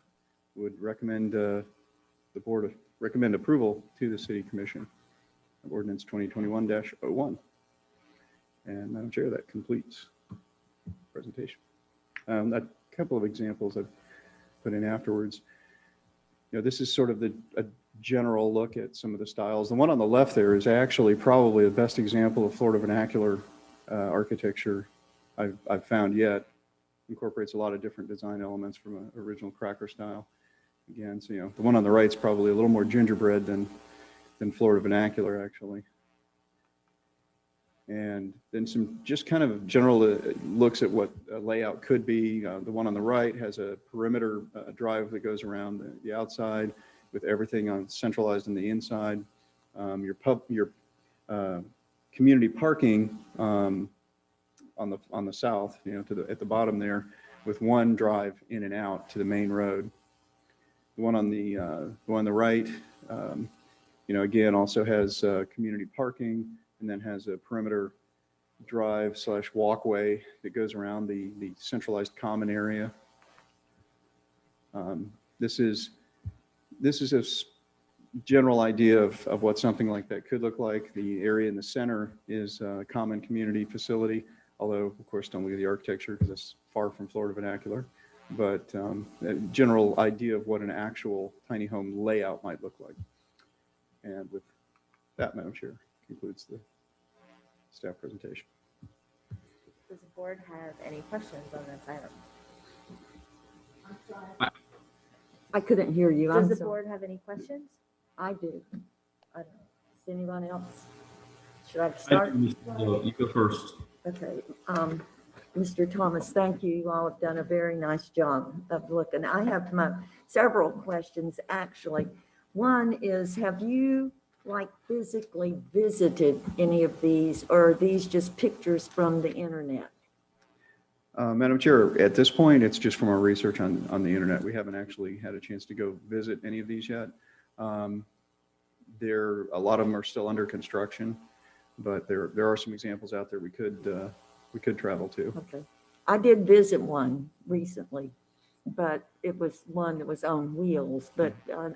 would recommend the board recommend approval to the City Commission of Ordinance 2021-01. And Madam Chair, that completes the presentation. A couple of examples I've put in afterwards. This is sort of a general look at some of the styles. The one on the left there is actually probably the best example of Florida vernacular architecture I've found yet. Incorporates a lot of different design elements from an original cracker style. Again, so the one on the right is probably a little more gingerbread than Florida vernacular, actually. And then some just kind of general looks at what a layout could be. The one on the right has a perimeter drive that goes around the outside with everything centralized on the inside. Your community parking on the south, at the bottom there, with one drive in and out to the main road. The one on the right, again, also has community parking, and then has a perimeter drive / walkway that goes around the centralized common area. This is a general idea of what something like that could look like. The area in the center is a common community facility, although, of course, don't look at the architecture because it's far from Florida vernacular. But a general idea of what an actual tiny home layout might look like. And with that, Madam Chair, concludes the staff presentation. Does the board have any questions on this item? I couldn't hear you. Does I'm the sorry. board have any questions? I do. I don't know. Does anyone else? Should I I start? do, Mr. Hill. You go first. Okay. Mr. Thomas, thank you. You all have done a very nice job of looking. I have several questions, actually. One is, have you physically visited any of these, or are these just pictures from the internet? Madam Chair, at this point, it's just from our research on the internet. We haven't actually had a chance to go visit any of these yet. A lot of them are still under construction, but there are some examples out there we could travel to. Okay. I did visit one recently, but it was one that was on wheels, but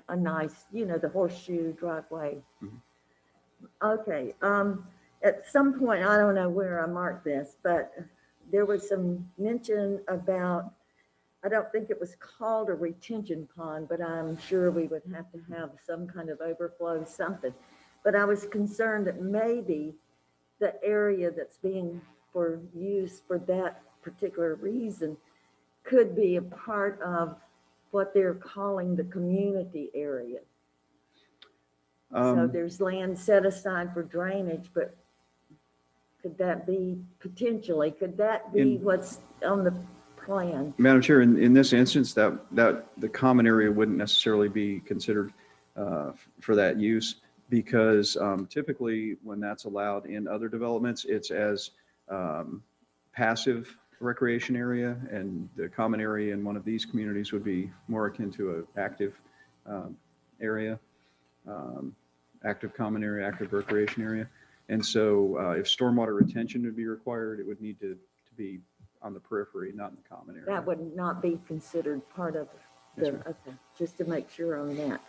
a nice, the horseshoe driveway. Okay. At some point, I don't know where I marked this, but there was some mention about, I don't think it was called a retention pond, but I'm sure we would have to have some kind of overflow, something. But I was concerned that maybe the area that's being for use for that particular reason could be a part of what they're calling the community area. So there's land set aside for drainage, but could that be potentially, could that be what's on the plan? Madam Chair, in this instance, that the common area wouldn't necessarily be considered for that use, because typically when that's allowed in other developments, it's as passive recreation area, and the common area in one of these communities would be more akin to an active area, active common area, active recreation area. And so if stormwater retention would be required, it would need to be on the periphery, not in the common area. That would not be considered part of the, Yes, ma'am. okay, just to make sure on that.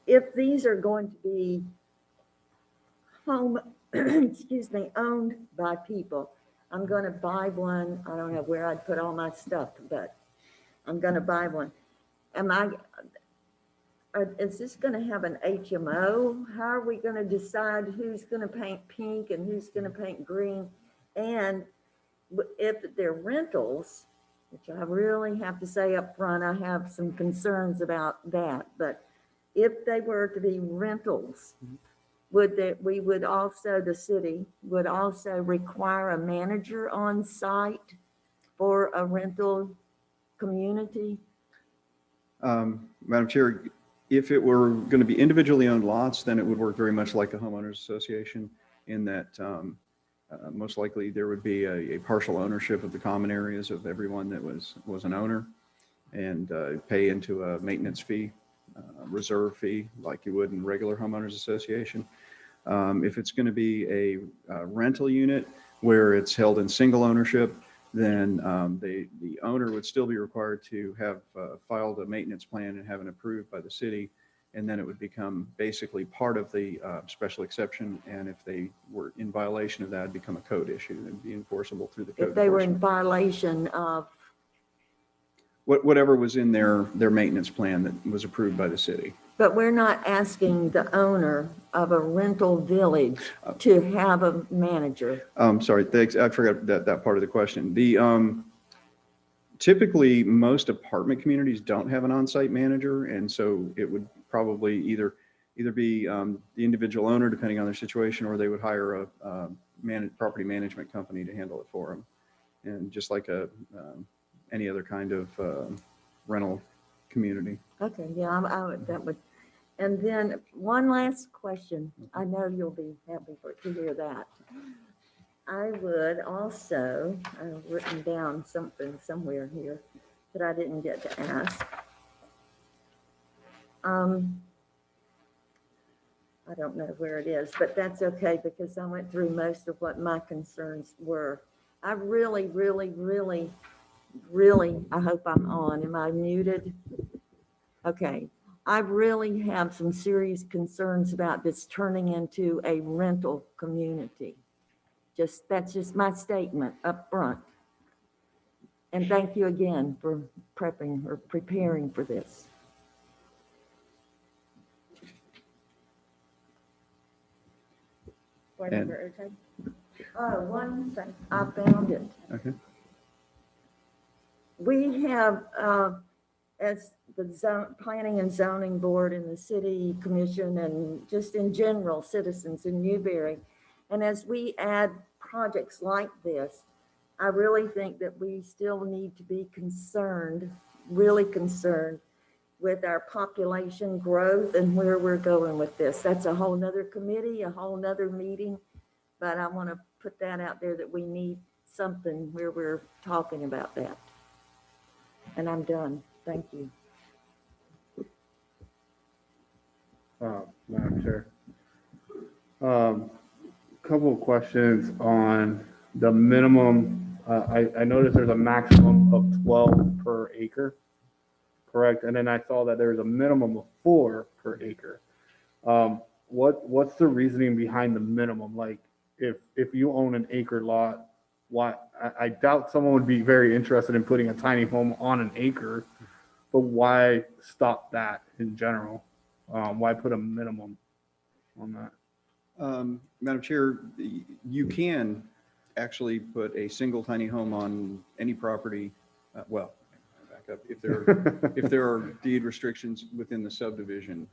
If these are going to be excuse me, owned by people, I'm going to buy one. I don't know where I'd put all my stuff, but I'm going to buy one. Is this going to have an HMO? How are we going to decide who's going to paint pink and who's going to paint green? And if they're rentals, which I really have to say up front, I have some concerns about that. But if they were to be rentals, the city would also require a manager on site for a rental community? Madam Chair, if it were going to be individually owned lots, then it would work very much like a homeowners association, in that most likely there would be a partial ownership of the common areas of everyone that was an owner, and pay into a maintenance fee, reserve fee, like you would in regular homeowners association. If it's going to be a rental unit where it's held in single ownership, then the owner would still be required to have filed a maintenance plan and have it approved by the city, and then it would become basically part of the special exception. And if they were in violation of that, it'd become a code issue and be enforceable through the code If they were in enforcement. violation of, Whatever was in their maintenance plan that was approved by the city. but we're not asking the owner of a rental village to have a manager. Sorry, thanks. I forgot that part of the question. Typically, most apartment communities don't have an on-site manager, and so it would probably either be the individual owner, depending on their situation, or they would hire a property management company to handle it for them. And just like any other kind of rental community. Okay, yeah, that would, and then one last question. I know you'll be happy to hear that. I would also, I've written down something somewhere here that I didn't get to ask. I don't know where it is, but that's okay because I went through most of what my concerns were. I really, I hope I'm on. Am I muted? Okay. I really have some serious concerns about this turning into a rental community. That's just my statement up front. And thank you again for preparing for this. Board And- Member Urtasun? Oh, one second, I found it. Okay. We have, as the Planning and Zoning Board and the City Commission and just in general, citizens in Newberry, and as we add projects like this, I really think that we still need to be concerned, really concerned with our population growth and where we're going with this. That's a whole nother committee, a whole nother meeting, but I want to put that out there that we need something where we're talking about that. And I'm done. Thank you. Madam Chair. Couple of questions on the minimum. I noticed there's a maximum of 12 per acre, correct? And then I saw that there's a minimum of 4 per acre. What's the reasoning behind the minimum? Like if you own an acre lot, why? I doubt someone would be very interested in putting a tiny home on an acre, but why stop that in general? Why put a minimum on that? Madam Chair, you can actually put a single tiny home on any property. Well, back up. If there are deed restrictions within the subdivision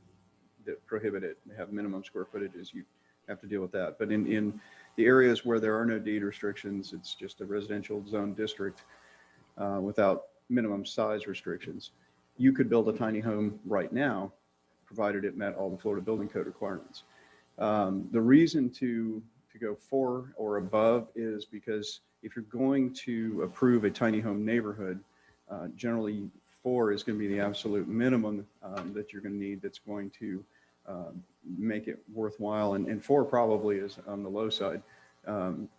that prohibit it, they have minimum square footages, you have to deal with that. But in the areas where there are no deed restrictions, it's just a residential zone district without minimum size restrictions. You could build a tiny home right now, provided it met all the Florida Building Code requirements. The reason to go 4 or above is because if you're going to approve a tiny home neighborhood, generally 4 is going to be the absolute minimum that you're going to need that's going to make it worthwhile. And 4 probably is on the low side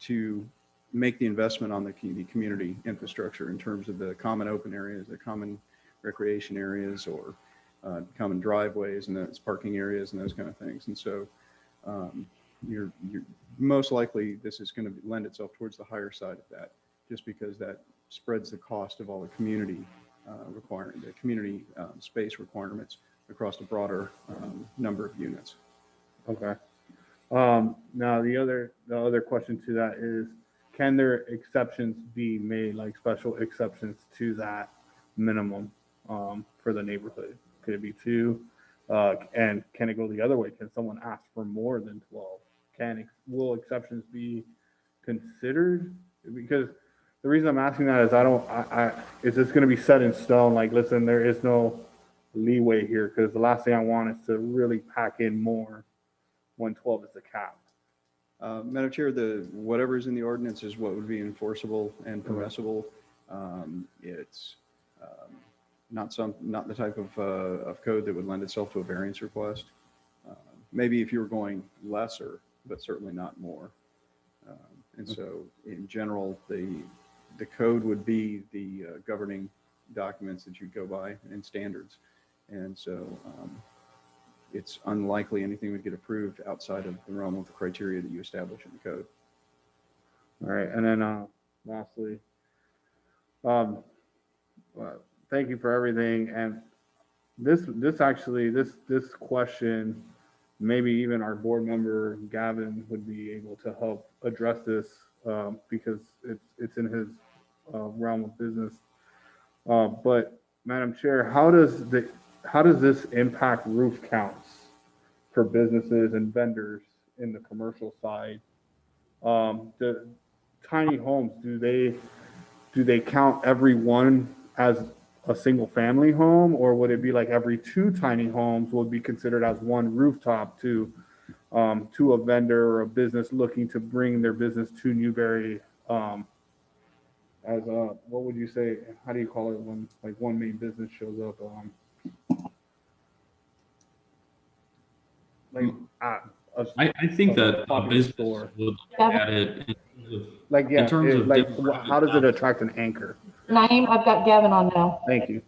to make the investment on the community infrastructure in terms of the common open areas, the common recreation areas, or common driveways and those parking areas and those kind of things. And so you're most likely this is going to lend itself towards the higher side of that, just because that spreads the cost of all the community space requirements across a broader number of units. Okay. Now the other question to that is, can there exceptions be made, like special exceptions to that minimum for the neighborhood? Could it be 2? And can it go the other way? Can someone ask for more than 12? Will exceptions be considered? Because the reason I'm asking that is is this going to be set in stone? Like, listen, there is no leeway here, because the last thing I want is to really pack in more when 12 is the cap. Madam Chair, whatever is in the ordinance is what would be enforceable and permissible. It's not the type of code that would lend itself to a variance request. Maybe if you were going lesser, but certainly not more. And so in general, the code would be the governing documents that you go by and standards. And so it's unlikely anything would get approved outside of the realm of the criteria that you establish in the code. All right. And then lastly, thank you for everything. And this question, maybe even our board member Gavin would be able to help address this because it's in his realm of business. But Madam Chair, how does this impact roof counts for businesses and vendors in the commercial side? The tiny homes, do they count every one as a single family home, or would it be like every two tiny homes would be considered as one rooftop to a vendor or a business looking to bring their business to Newberry, as a, what would you say, how do you call it when like one main business shows up? Like I think that a popular business store. would look at it Like, in yeah, terms of like demographic how does it counts. attract an anchor? Naeem, I've got Gavin on now. Thank you.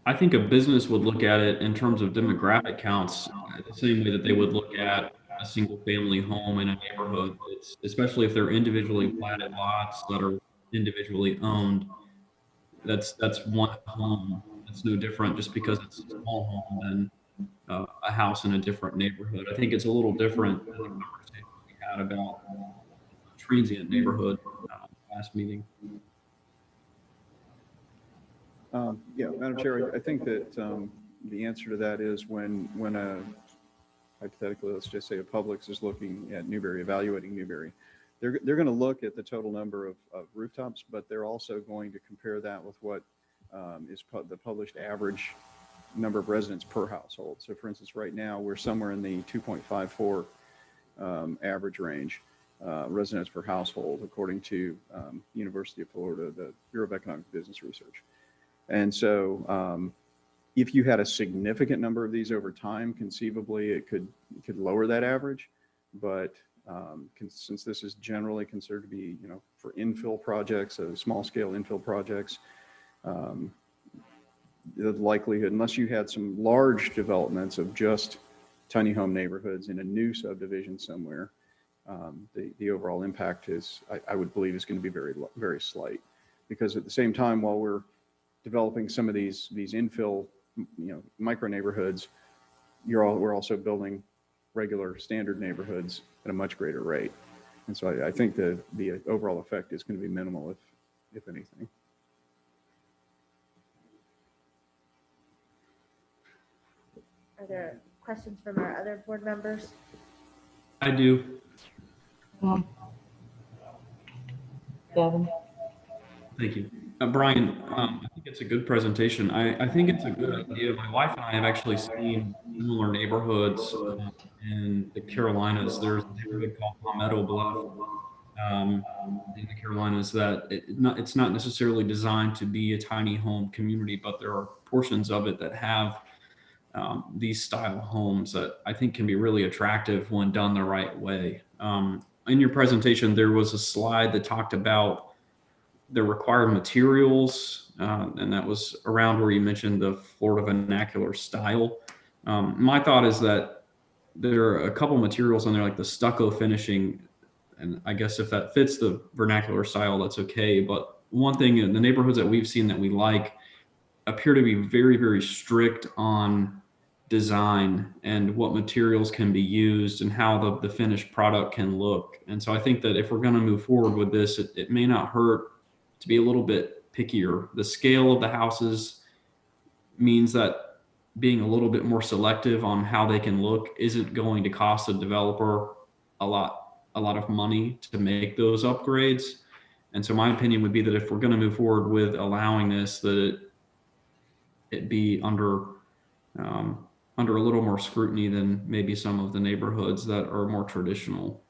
I think a business would look at it in terms of demographic counts, the same way that they would look at a single family home in a neighborhood. It's especially if they're individually platted lots that are individually owned. That's one home. It's no different just because it's a small home than a house in a different neighborhood. I think it's a little different than the conversation we had about a transient neighborhood last meeting. Yeah, Madam Chair, I think that the answer to that is when a, hypothetically, let's just say a Publix is looking at Newberry, evaluating Newberry, they're going to look at the total number of rooftops, but they're also going to compare that with what is the published average number of residents per household. So for instance, right now, we're somewhere in the 2.54 average range, residents per household, according to University of Florida, the Bureau of Economic Business Research. And so if you had a significant number of these over time, conceivably it could lower that average. But since this is generally considered to be, for infill projects, small scale infill projects, the likelihood, unless you had some large developments of just tiny home neighborhoods in a new subdivision somewhere, the overall impact is, I would believe, is going to be very, very slight. Because at the same time, while we're developing some of these infill, micro neighborhoods, we're also building regular standard neighborhoods at a much greater rate. And so I think the overall effect is going to be minimal, if anything. Are there questions from our other board members? I do. Gavin. Thank you. Brian, I think it's a good presentation. I think it's a good idea. My wife and I have actually seen similar neighborhoods in the Carolinas. There's a neighborhood called Palmetto Bluff in the Carolinas that it's not necessarily designed to be a tiny home community, but there are portions of it that have these style homes that I think can be really attractive when done the right way. In your presentation, there was a slide that talked about the required materials, and that was around where you mentioned the Florida vernacular style. My thought is that there are a couple materials on there, like the stucco finishing, and I guess if that fits the vernacular style, that's okay. But one thing in the neighborhoods that we've seen that we like appear to be very, very strict on design and what materials can be used and how the finished product can look. And so I think that if we're going to move forward with this, it may not hurt to be a little bit pickier. The scale of the houses means that being a little bit more selective on how they can look isn't going to cost a developer a lot of money to make those upgrades. And so my opinion would be that if we're going to move forward with allowing this, that it be under a little more scrutiny than maybe some of the neighborhoods that are more traditional.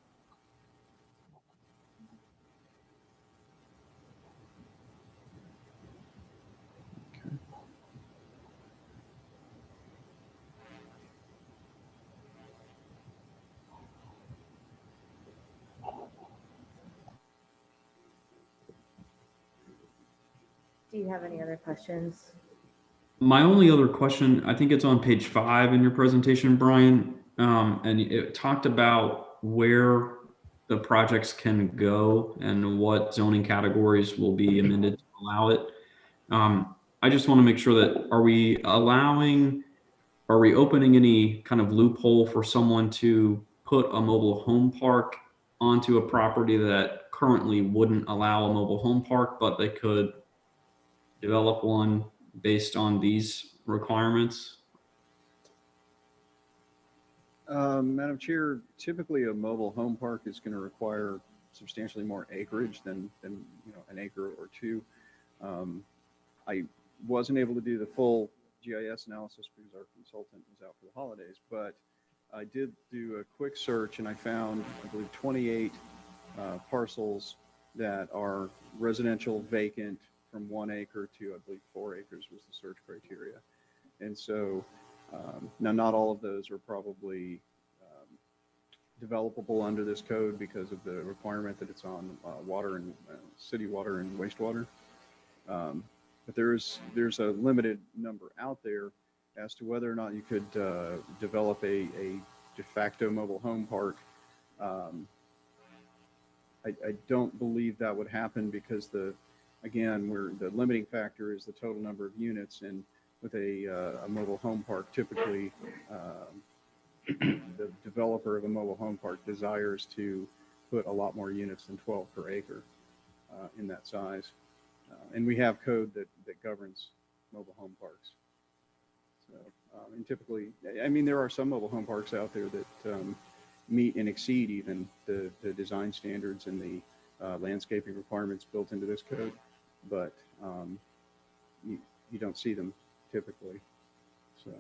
Do you have any other questions? My only other question, I think it's on page 5 in your presentation, Brian, and it talked about where the projects can go and what zoning categories will be amended to allow it. I just want to make sure that are we opening any kind of loophole for someone to put a mobile home park onto a property that currently wouldn't allow a mobile home park, but they could develop one based on these requirements? Madam Chair, typically a mobile home park is going to require substantially more acreage than an acre or two. I wasn't able to do the full GIS analysis because our consultant was out for the holidays, but I did do a quick search and I found, I believe, 28 parcels that are residential vacant from 1 acre to, I believe, 4 acres was the search criteria. And so now not all of those are probably developable under this code because of the requirement that it's on water and city water and wastewater. But there's a limited number out there as to whether or not you could develop a de facto mobile home park. I don't believe that would happen because again, the limiting factor is the total number of units, and with a mobile home park, typically the developer of a mobile home park desires to put a lot more units than 12 per acre in that size. And we have code that governs mobile home parks. So, and typically, I mean, there are some mobile home parks out there that meet and exceed even the design standards and the landscaping requirements built into this code, but you don't see them typically. So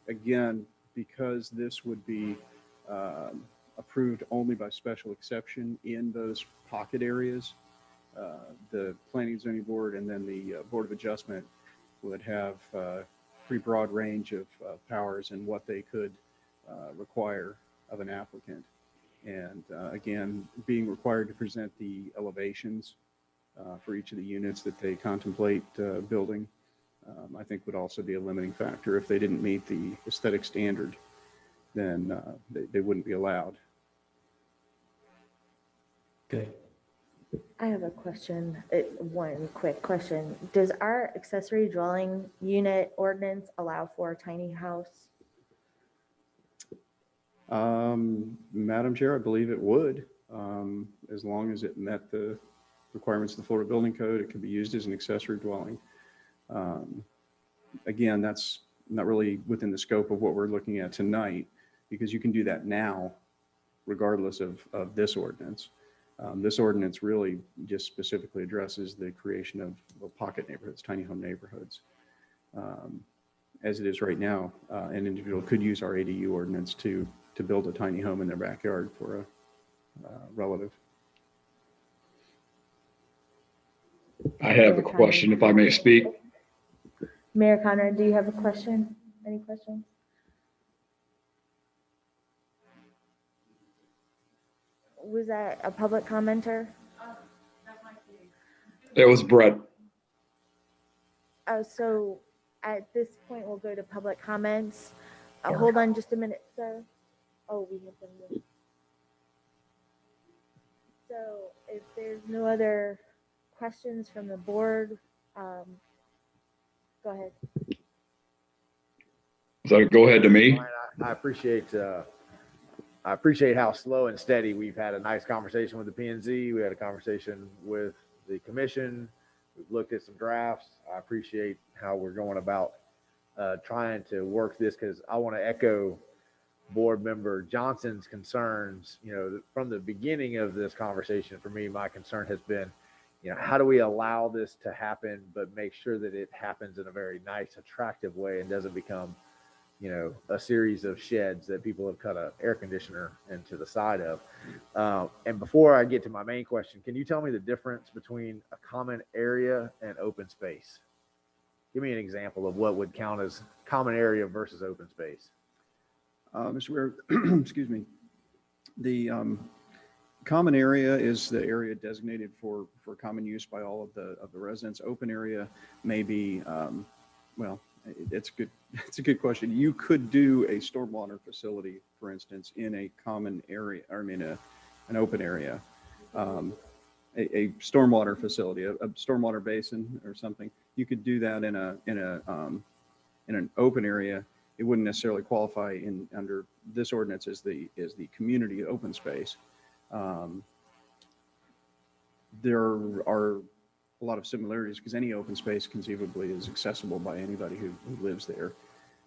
again, because this would be approved only by special exception in those pocket areas, the Planning and Zoning Board and then the Board of Adjustment would have a pretty broad range of powers and what they could require of an applicant. And again, being required to present the elevations for each of the units that they contemplate building, I think would also be a limiting factor. If they didn't meet the aesthetic standard, then they wouldn't be allowed. Okay. I have a question, one quick question. Does our accessory dwelling unit ordinance allow for a tiny house? Madam Chair, I believe it would, as long as it met the requirements of the Florida Building Code. It could be used as an accessory dwelling. Again, that's not really within the scope of what we're looking at tonight, because you can do that now, regardless of this ordinance. This ordinance really just specifically addresses the creation of pocket neighborhoods, tiny home neighborhoods. As it is right now, an individual could use our ADU ordinance to build a tiny home in their backyard for a relative. I have a question, if I may speak. Mayor Conrad, do you have a question? Any questions? Was that a public commenter? It was Brett. So at this point, we'll go to public comments. Hold on just a minute, sir. Oh, we have them here. So if there's no other questions from the board, go ahead. So go ahead to me. I appreciate how slow and steady we've had a nice conversation with the P&Z. We had a conversation with the commission. We've looked at some drafts. I appreciate how we're going about trying to work this, because I want to echo board member Johnson's concerns. You know, from the beginning of this conversation, for me, my concern has been, you know, how do we allow this to happen, but make sure that it happens in a very nice, attractive way and doesn't become, you know, a series of sheds that people have cut an air conditioner into the side of. And before I get to my main question, can you tell me the difference between a common area and open space? Give me an example of what would count as common area versus open space. Mr. Ware, excuse me. The common area is the area designated for common use by all of the residents. Open area may be, well, it's a good question. You could do a stormwater facility, for instance, in a common area, or I mean, an open area. A stormwater facility, a stormwater basin or something. You could do that in an open area. It wouldn't necessarily qualify under this ordinance as the community open space. There are a lot of similarities because any open space conceivably is accessible by anybody who lives there.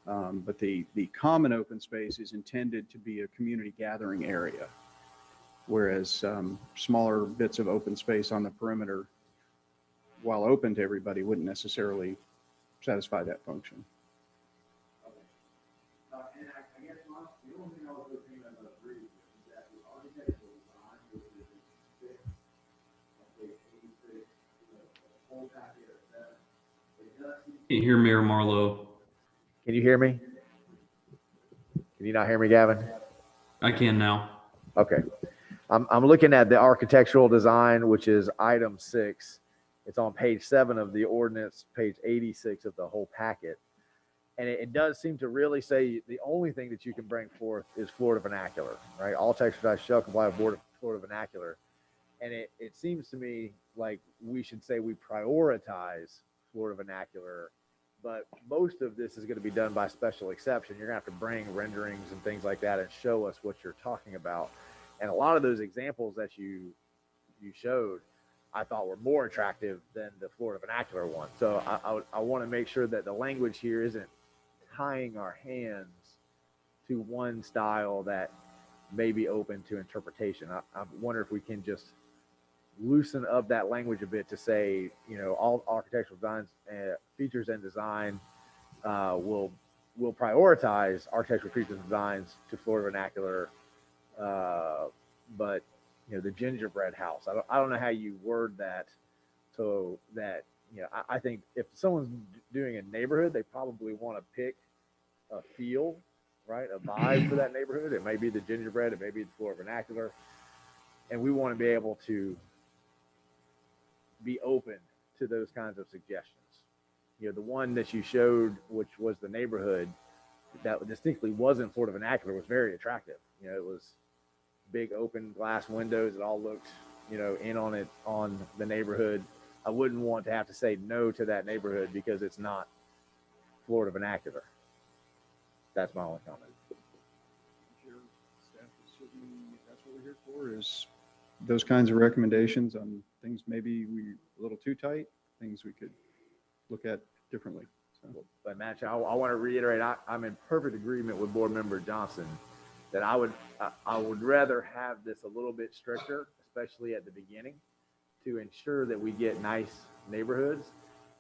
But the common open space is intended to be a community gathering area, whereas smaller bits of open space on the perimeter while open to everybody, wouldn't necessarily satisfy that function. And I guess the only thing I was looking at agree with is that the architectural design, which is 6, okay, 86, the whole packet of 7, it does seem. Can't hear Mayor Marlowe. Can you hear me? Can you not hear me, Gavin? I can now. Okay. I'm looking at the architectural design, which is item 6. It's on page 7 of the ordinance, page 86 of the whole packet. And it does seem to really say the only thing that you can bring forth is Florida vernacular, right? All texturized shall comply with Florida vernacular. And it seems to me like we should say we prioritize Florida vernacular, but most of this is going to be done by special exception. You're going to have to bring renderings and things like that and show us what you're talking about. And a lot of those examples that you showed, I thought were more attractive than the Florida vernacular one. So I want to make sure that the language here isn't tying our hands to one style that may be open to interpretation. I wonder if we can just loosen up that language a bit to say, you know, all architectural designs, features and design will prioritize architectural features and designs to Florida vernacular, but you know, the gingerbread house. I don't know how you word that so that, you know, I think if someone's doing a neighborhood, they probably want to pick a feel, right? A vibe for that neighborhood. It may be the gingerbread, it may be the Florida vernacular. And we want to be able to be open to those kinds of suggestions. You know, the one that you showed, which was the neighborhood that distinctly wasn't Florida vernacular, was very attractive. You know, it was big open glass windows. It all looked, you know, in on it, on the neighborhood. I wouldn't want to have to say no to that neighborhood because it's not Florida vernacular. That's my only comment. That's what we're here for, is those kinds of recommendations on things maybe we a little too tight, things we could look at differently. So. But Matt, I want to reiterate, I'm in perfect agreement with Board Member Johnson that I would rather have this a little bit stricter, especially at the beginning, to ensure that we get nice neighborhoods.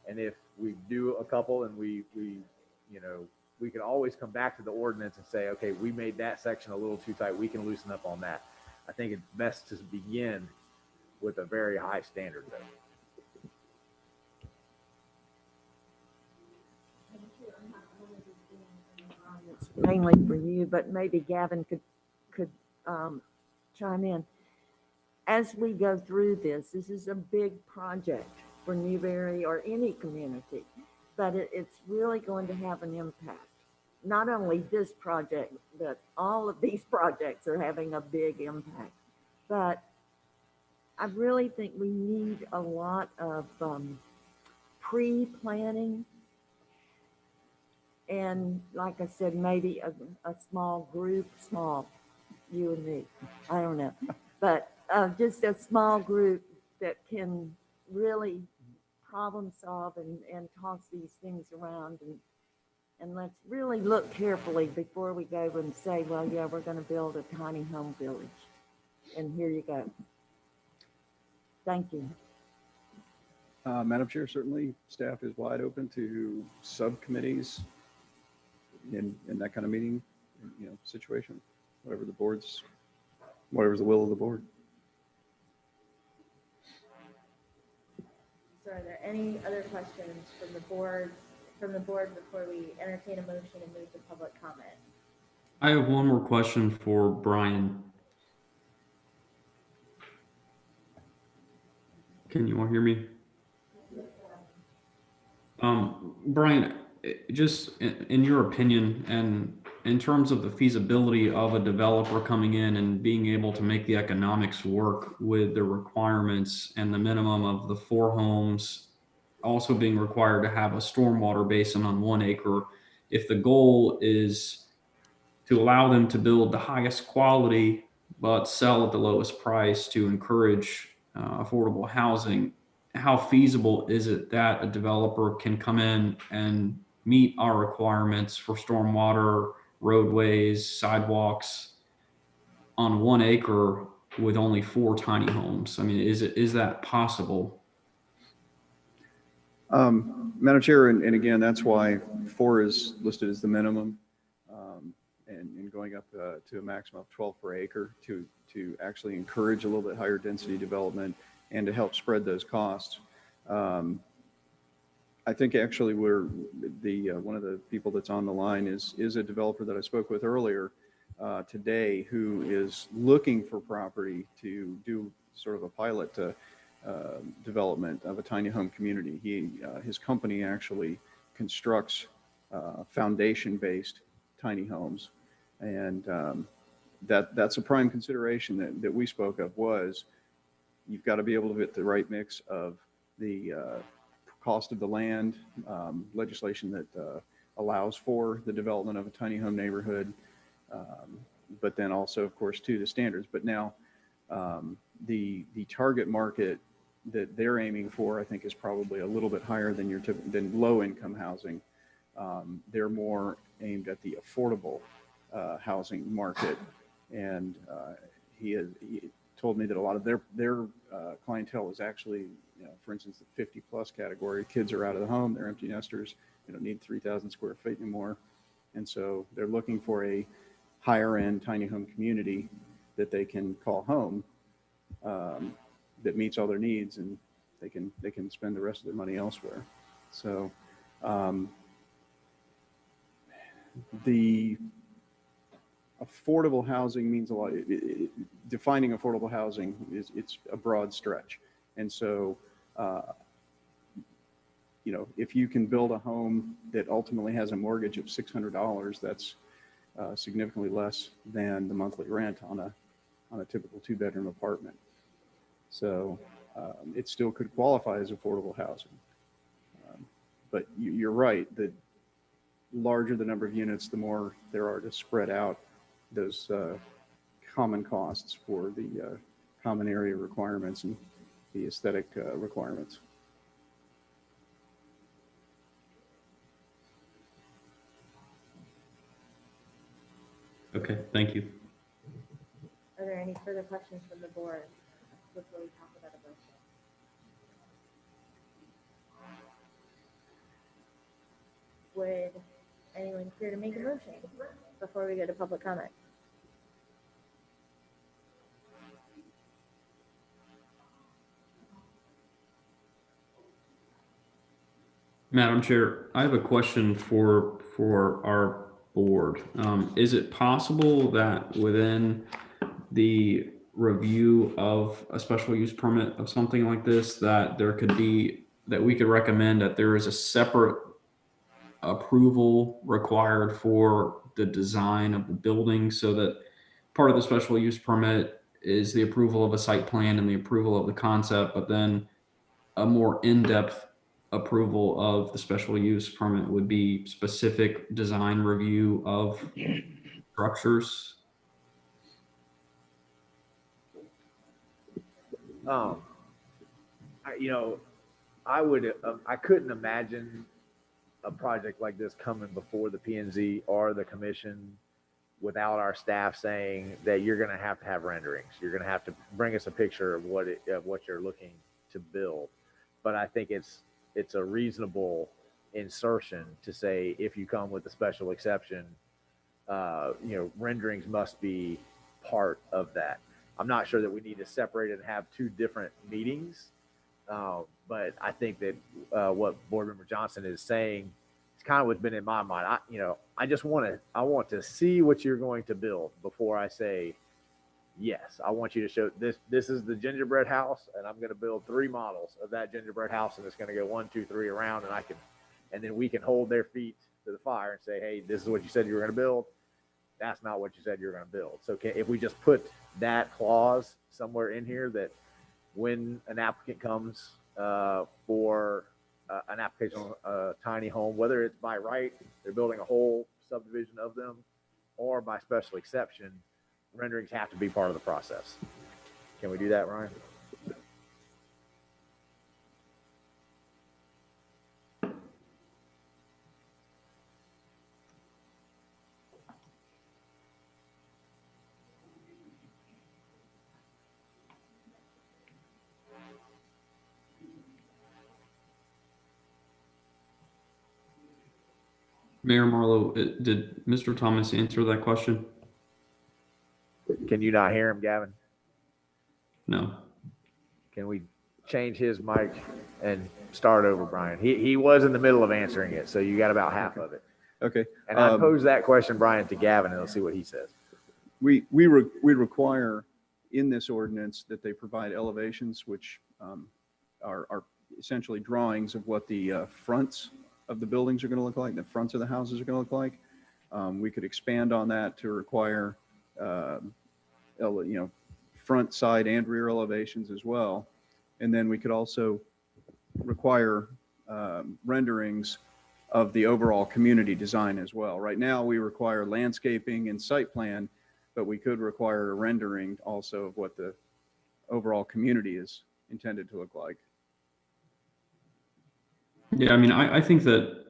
And if we do a couple and we you know, we can always come back to the ordinance and say, okay, we made that section a little too tight. We can loosen up on that. I think it's best to begin with a very high standard though. It's mainly for you, but maybe Gavin could chime in. As we go through this is a big project for Newberry or any community, but it's really going to have an impact. Not only this project, but all of these projects are having a big impact. But I really think we need a lot of pre-planning. And like I said, maybe a small group, you and me, I don't know, but just a small group that can really problem solve and toss these things around. And let's really look carefully before we go and say, well, yeah, we're going to build a tiny home village. And here you go. Thank you. Madam Chair, certainly staff is wide open to subcommittees in that kind of meeting, you know, situation, whatever's the will of the board. So are there any other questions from the board before we entertain a motion and move to public comment? I have one more question for Brian. Can you all hear me? Brian, just in your opinion, and in terms of the feasibility of a developer coming in and being able to make the economics work with the requirements and the minimum of the 4 homes also being required to have a stormwater basin on 1 acre, if the goal is to allow them to build the highest quality but sell at the lowest price to encourage affordable housing, how feasible is it that a developer can come in and meet our requirements for stormwater, roadways, sidewalks on 1 acre with only 4 tiny homes? I mean, is that possible? Madam Chair, and again, that's why 4 is listed as the minimum, and going up to a maximum of 12 per acre to actually encourage a little bit higher density development and to help spread those costs. I think actually one of the people that's on the line is a developer that I spoke with earlier today, who is looking for property to do sort of a pilot development of a tiny home community. His company actually constructs foundation-based tiny homes, and that's a prime consideration that we spoke of. Was you've got to be able to get the right mix of the cost of the land, legislation that allows for the development of a tiny home neighborhood, but then also, of course, to the standards. But now the target market that they're aiming for, I think, is probably a little bit higher than low income housing. They're more aimed at the affordable housing market, and he told me that a lot of their clientele is actually, for instance, the 50 plus category. Kids are out of the home, they're empty nesters, they don't need 3,000 square feet anymore, and so they're looking for a higher end tiny home community that they can call home, that meets all their needs, and they can spend the rest of their money elsewhere. So the affordable housing means a lot. Defining affordable housing it's a broad stretch, and so if you can build a home that ultimately has a mortgage of $600, that's significantly less than the monthly rent on a typical 2-bedroom apartment. So it still could qualify as affordable housing. But you're right, the larger the number of units, the more there are to spread out those common costs for the common area requirements and the aesthetic requirements. Okay, thank you. Are there any further questions from the board before we talk about a motion? Would anyone care to make a motion before we go to public comment? Madam Chair, I have a question for our board. Is it possible that within the review of a special use permit of something like this, that we could recommend that there is a separate approval required for the design of the building, so that part of the special use permit is the approval of a site plan and the approval of the concept, but then a more in-depth approval of the special use permit would be specific design review of structures? I couldn't imagine a project like this coming before the P&Z or the commission without our staff saying that you're going to have renderings. You're going to have to bring us a picture of what you're looking to build. But I think it's a reasonable insertion to say, if you come with a special exception, renderings must be part of that. I'm not sure that we need to separate it and have 2 different meetings. But I think that what Board Member Johnson is saying is kind of what's been in my mind. I want to see what you're going to build before I say yes. I want you to show this. This is the gingerbread house, and I'm going to build 3 models of that gingerbread house, and it's going to go 1, 2, 3 around, and then we can hold their feet to the fire and say, hey, this is what you said you were going to build. That's not what you said you were going to build. So if we just put that clause somewhere in here, that when an applicant comes for an application on a tiny home, whether it's by right, they're building a whole subdivision of them, or by special exception, renderings have to be part of the process. Can we do that, Ryan? Mayor Marlowe, did Mr. Thomas answer that question? Can you not hear him, Gavin? No. Can we change his mic and start over, Brian? He was in the middle of answering it, so you got about half of it. Okay. And I posed that question, Brian, to Gavin, and let's see what he says. We require in this ordinance that they provide elevations, which are essentially drawings of what the fronts of the buildings are going to look like, the fronts of the houses are going to look like. We could expand on that to require, front, side, and rear elevations as well. And then we could also require renderings of the overall community design as well. Right now, we require landscaping and site plan, but we could require a rendering also of what the overall community is intended to look like. Yeah, I mean, I think that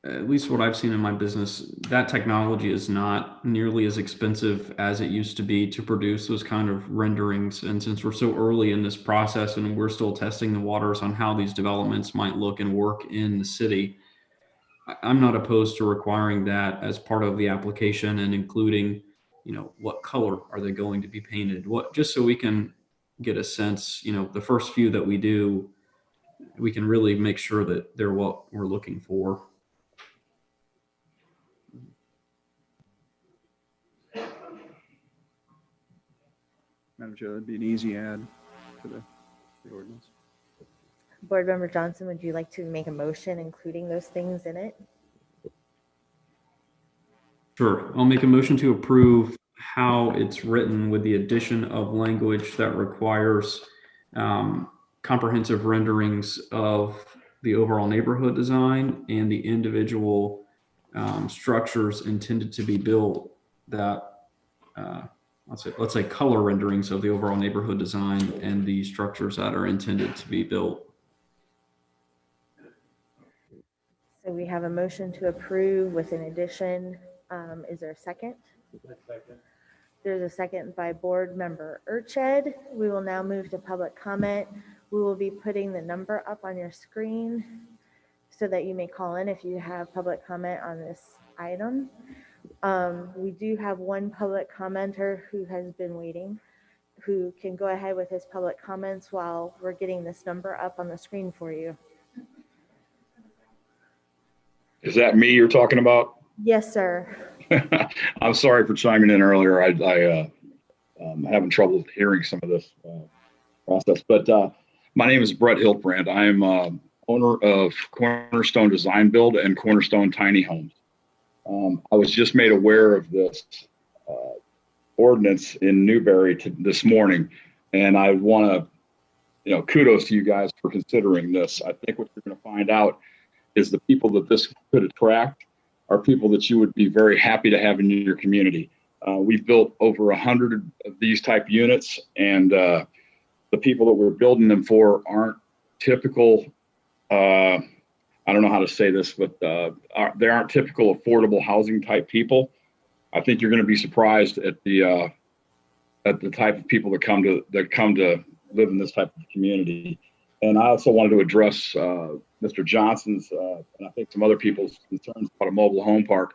at least what I've seen in my business, that technology is not nearly as expensive as it used to be to produce those kind of renderings. And since we're so early in this process and we're still testing the waters on how these developments might look and work in the city, I'm not opposed to requiring that as part of the application and including, what color are they going to be painted? Just so we can get a sense, the first few that we do, we can really make sure that they're what we're looking for. Madam Chair, that'd be an easy add to the ordinance. Board Member Johnson, would you like to make a motion including those things in it? Sure. I'll make a motion to approve how it's written with the addition of language that requires comprehensive renderings of the overall neighborhood design and the individual structures intended to be built that let's say color renderings of the overall neighborhood design and the structures that are intended to be built. So we have a motion to approve with an addition. Is there a second? Second. There's a second by Board Member Urched. We will now move to public comment. We will be putting the number up on your screen so that you may call in if you have public comment on this item. We do have one public commenter who has been waiting, who can go ahead with his public comments while we're getting this number up on the screen for you. Is that me you're talking about? Yes, sir. I'm sorry for chiming in earlier. I'm having trouble hearing some of this process. But my name is Brett Hiltbrand. I'm owner of Cornerstone Design Build and Cornerstone Tiny Homes. I was just made aware of this ordinance in Newberry this morning, and I want to, kudos to you guys for considering this. I think what you're going to find out is the people that this could attract are people that you would be very happy to have in your community. We've built over 100 of these type units, and the people that we're building them for aren't typical, I don't know how to say this, but they aren't typical affordable housing type people. I think you're going to be surprised at the type of people that come to live in this type of community. And I also wanted to address Mr. Johnson's and I think some other people's concerns about a mobile home park.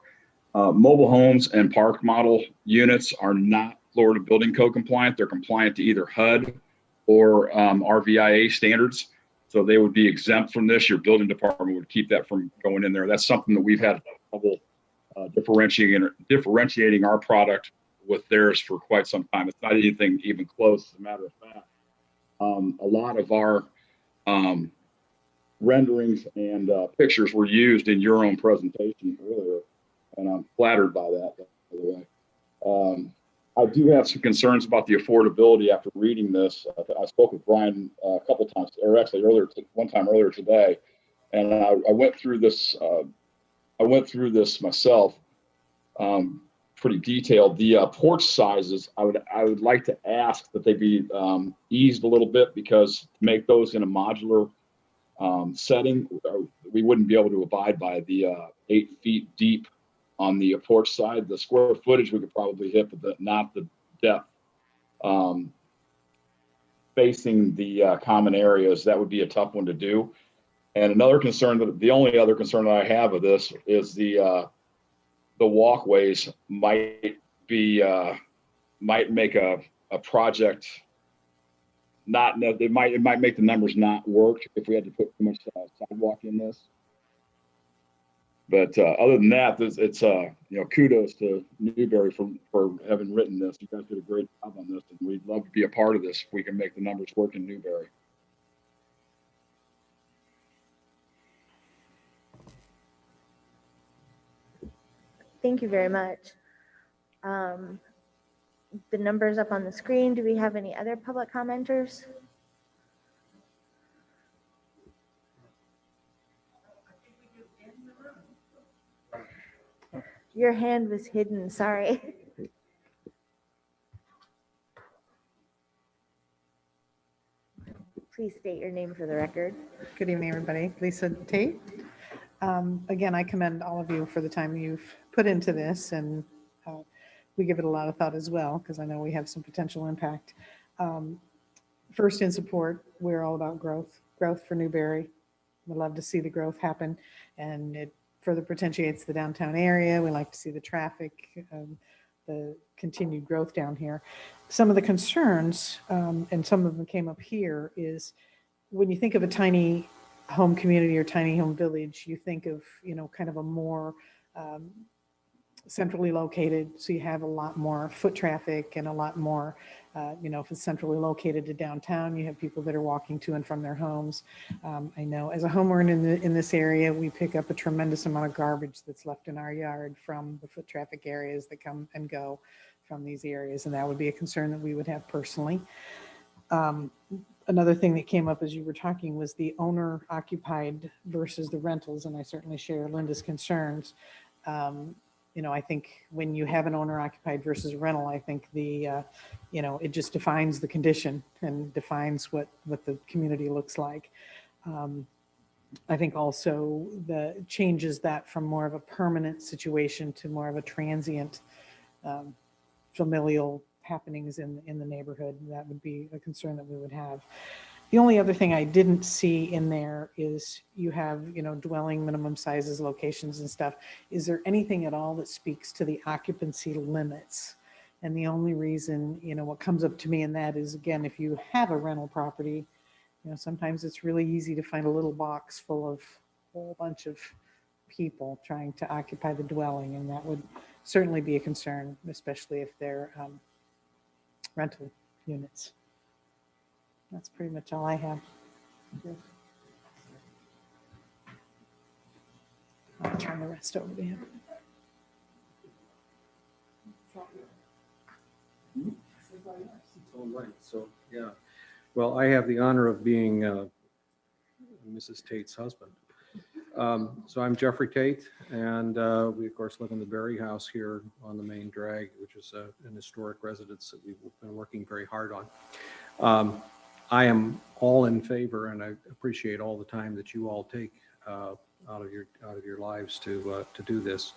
Mobile homes and park model units are not Florida Building Code compliant. They're compliant to either HUD or RVIA standards. So they would be exempt from this. Your building department would keep that from going in there. That's something that we've had trouble differentiating our product with theirs for quite some time. It's not anything even close, as a matter of fact. A lot of our renderings and pictures were used in your own presentation earlier, and I'm flattered by that, by the way. I do have some concerns about the affordability after reading this. I spoke with Brian a couple times, or actually one time earlier today, and I went through this. I went through this myself, pretty detailed. The porch sizes, I would like to ask that they be eased a little bit, because to make those in a modular setting, we wouldn't be able to abide by the 8 feet deep on the porch side. The square footage we could probably hit, but not the depth. Facing the common areas, that would be a tough one to do. And another concern, the only other concern that I have of this is the walkways might make a project not, it might make the numbers not work if we had to put too much sidewalk in this. But other than that, it's kudos to Newberry for having written this. You guys did a great job on this, and we'd love to be a part of this if we can make the numbers work in Newberry. Thank you very much. The numbers up on the screen. Do we have any other public commenters? Your hand was hidden, sorry. Please state your name for the record. Good evening, everybody. Lisa Tate. Again, I commend all of you for the time you've put into this, and we give it a lot of thought as well, because I know we have some potential impact. First, in support, we're all about growth for Newberry. We'd love to see the growth happen, and it further potentiates the downtown area. We like to see the traffic, the continued growth down here. Some of the concerns, and some of them came up here, is when you think of a tiny home community or tiny home village, you think of, kind of a more centrally located, so you have a lot more foot traffic and a lot more, if it's centrally located to downtown, you have people that are walking to and from their homes. I know as a homeowner in this area, we pick up a tremendous amount of garbage that's left in our yard from the foot traffic areas that come and go from these areas, and that would be a concern that we would have personally. Another thing that came up as you were talking was the owner occupied versus the rentals, and I certainly share Linda's concerns. I think when you have an owner occupied versus rental, I think it just defines the condition and defines what the community looks like. I think also the changes that from more of a permanent situation to more of a transient familial happenings in the neighborhood. That would be a concern that we would have. The only other thing I didn't see in there is you have, dwelling minimum sizes, locations and stuff. Is there anything at all that speaks to the occupancy limits? And the only reason, what comes up to me in that is, again, if you have a rental property, sometimes it's really easy to find a little box full of a whole bunch of people trying to occupy the dwelling. And that would certainly be a concern, especially if they're rental units. That's pretty much all I have. I'll turn the rest over to him. All right. So, yeah. Well, I have the honor of being Mrs. Tate's husband. So I'm Jeffrey Tate, and we, of course, live in the Berry House here on the main drag, which is an historic residence that we've been working very hard on. I am all in favor, and I appreciate all the time that you all take out of your lives to do this.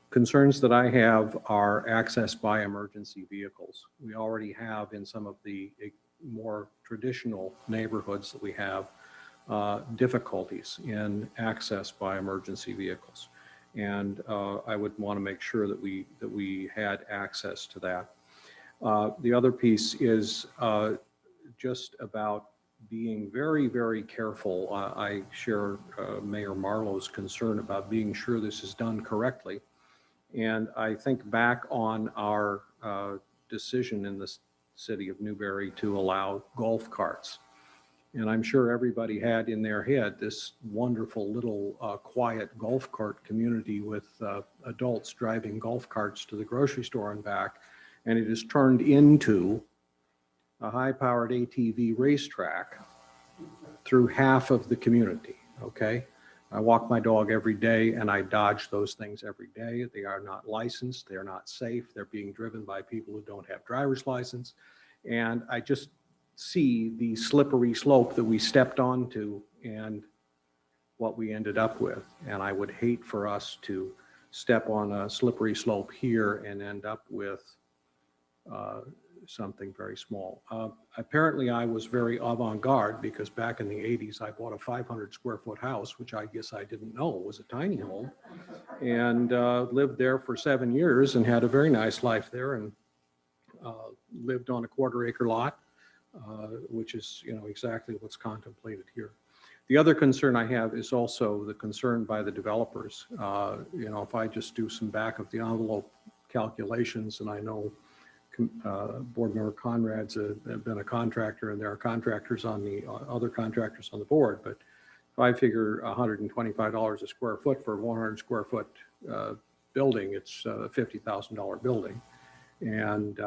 Concerns that I have are access by emergency vehicles. We already have in some of the more traditional neighborhoods that we have difficulties in access by emergency vehicles, and I would want to make sure that we had access to that. The other piece is just about being very, very careful. I share Mayor Marlowe's concern about being sure this is done correctly. And I think back on our decision in the city of Newberry to allow golf carts. And I'm sure everybody had in their head this wonderful little quiet golf cart community with adults driving golf carts to the grocery store and back. And it is turned into a high-powered ATV racetrack through half of the community, okay? I walk my dog every day and I dodge those things every day. They are not licensed, they're not safe, they're being driven by people who don't have driver's license. And I just see the slippery slope that we stepped onto and what we ended up with. And I would hate for us to step on a slippery slope here and end up with something very small. Apparently, I was very avant-garde because back in the 80s, I bought a 500 square foot house, which I guess I didn't know was a tiny home, and lived there for 7 years and had a very nice life there, and lived on a 1/4 acre lot, which is, exactly what's contemplated here. The other concern I have is also the concern by the developers. If I just do some back of the envelope calculations, and I know Board Member Conrad's been a contractor, and there are contractors on the other contractors on the board, but if I figure $125 a square foot for a 100 square foot building, it's a $50,000 building. And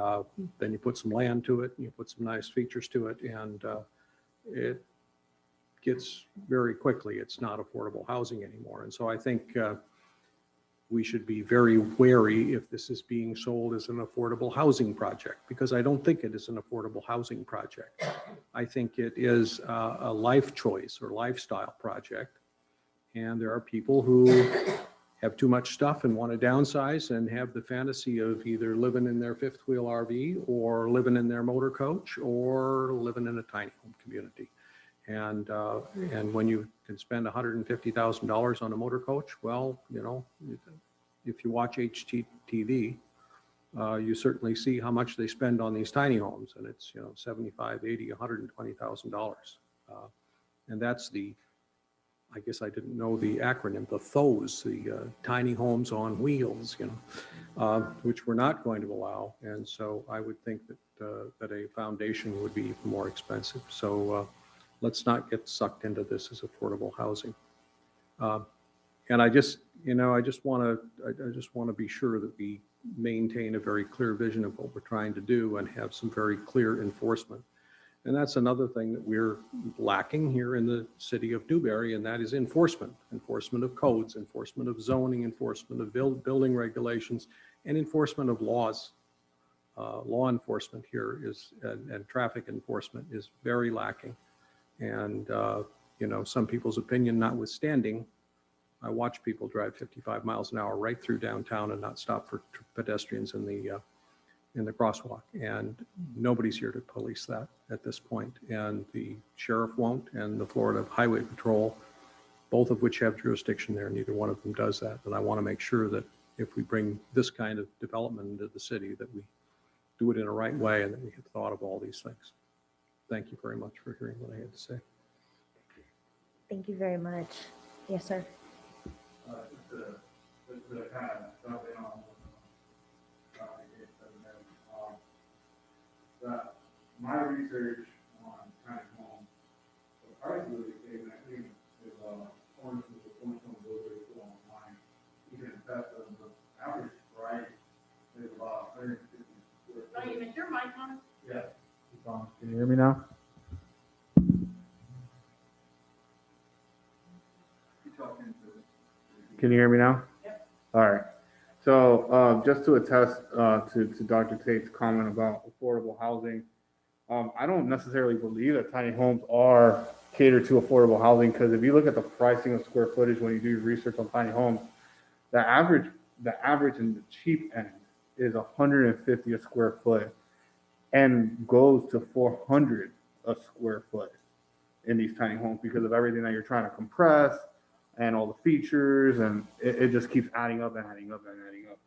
then you put some land to it, and you put some nice features to it, and it gets very quickly, it's not affordable housing anymore. And so I think we should be very wary if this is being sold as an affordable housing project, because I don't think it is an affordable housing project. I think it is a life choice or lifestyle project. And there are people who have too much stuff and want to downsize and have the fantasy of either living in their fifth wheel RV or living in their motor coach or living in a tiny home community. And when you can spend $150,000 on a motor coach, well, if you watch HGTV, you certainly see how much they spend on these tiny homes, and it's $75,000, $80,000, $120,000, and that's the, I guess I didn't know the acronym, the THOWS, the tiny homes on wheels, which we're not going to allow, and so I would think that a foundation would be even more expensive. So let's not get sucked into this as affordable housing. And I just want to be sure that we maintain a very clear vision of what we're trying to do and have some very clear enforcement. And that's another thing that we're lacking here in the city of Newberry, and that is enforcement of codes, enforcement of zoning, enforcement of building regulations, and enforcement of laws. Law enforcement here is, and traffic enforcement is very lacking. And, some people's opinion notwithstanding, I watch people drive 55 miles an hour right through downtown and not stop for pedestrians in the crosswalk. And nobody's here to police that at this point. And the sheriff won't, and the Florida Highway Patrol, both of which have jurisdiction there, neither one of them does that. And I want to make sure that if we bring this kind of development into the city, that we do it in a right way and that we have thought of all these things. Thank you very much for hearing what I had to say. Thank you very much. Yes, sir. Just to kind of jump in on that my research on tiny homes, the price of the thing is according to the point on those that go online, you can test them. The average price is about 150. Is your mic on? Yeah. It's on. Can you hear me now? Can you hear me now? Yep. All right. So just to attest to Dr. Tate's comment about affordable housing, I don't necessarily believe that tiny homes are catered to affordable housing, because if you look at the pricing of square footage when you do your research on tiny homes, the average and the cheap end is 150 a square foot and goes to 400 a square foot in these tiny homes because of everything that you're trying to compress and all the features, and it just keeps adding up and adding up and adding up.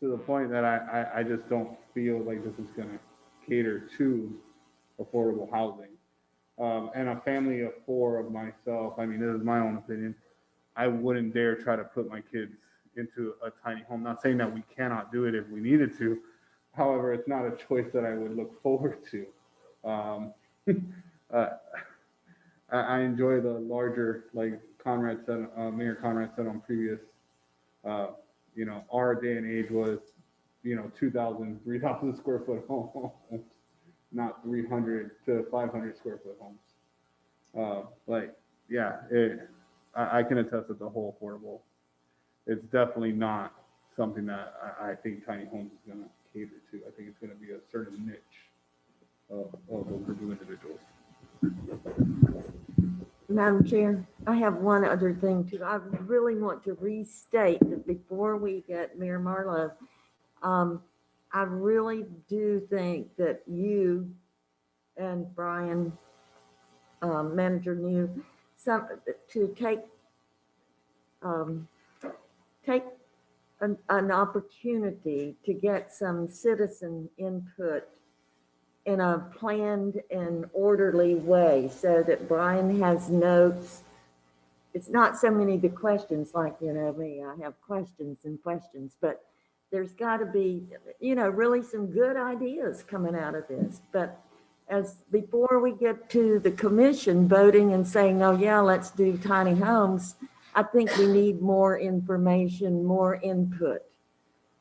To the point that I just don't feel like this is going to cater to affordable housing. And a family of 4 of myself, I mean, this is my own opinion, I wouldn't dare try to put my kids into a tiny home. Not saying that we cannot do it if we needed to. However, it's not a choice that I would look forward to. I enjoy the larger, like Conrad said, Mayor Conrad said on previous, our day and age was, 2,000, 3,000 square foot homes, not 300 to 500 square foot homes. I can attest that the whole affordable, it's definitely not something that I think tiny homes is going to cater to. I think it's going to be a certain niche of a group of individuals. Madam Chair, I have one other thing too. I really want to restate that before we get Mayor Marlowe, I really do think that you and Brian, manager New, to take an opportunity to get some citizen input in a planned and orderly way so that Brian has notes. It's not so many of the questions like, me, I have questions and questions, but there's got to be, really some good ideas coming out of this. But before we get to the commission voting and saying, oh yeah, let's do tiny homes, I think we need more information, more input.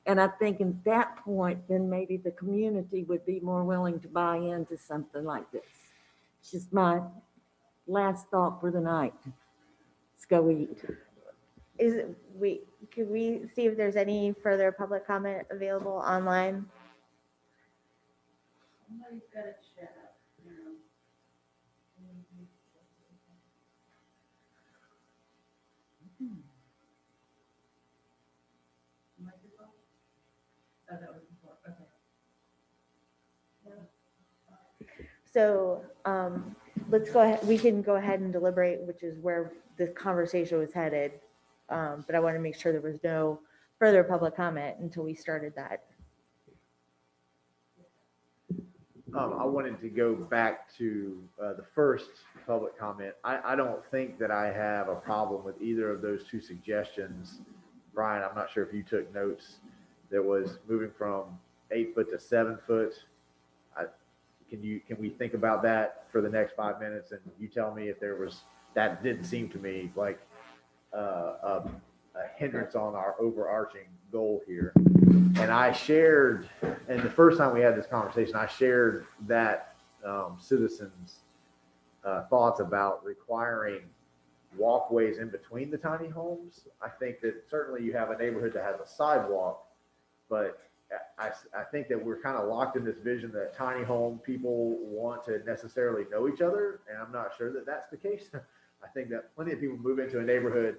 And I think at that point, then maybe the community would be more willing to buy into something like this. It's just my last thought for the night. Let's go eat. Could we see if there's any further public comment available online? Somebody's got a chat. Microphone? Oh, that was before. Okay. So let's go ahead. We can go ahead and deliberate, which is where the conversation was headed. But I want to make sure there was no further public comment until we started that. I wanted to go back to the first public comment. I don't think that I have a problem with either of those two suggestions. Brian, I'm not sure if you took notes. There was moving from 8 foot to 7 foot. Can we think about that for the next 5 minutes? And you tell me if that didn't seem to me like a hindrance on our overarching goal here. And I shared, and the first time we had this conversation, I shared that citizens' thoughts about requiring walkways in between the tiny homes. I think that certainly you have a neighborhood that has a sidewalk, but I think that we're kind of locked in this vision that tiny home people want to necessarily know each other, and I'm not sure that that's the case. I think that plenty of people move into a neighborhood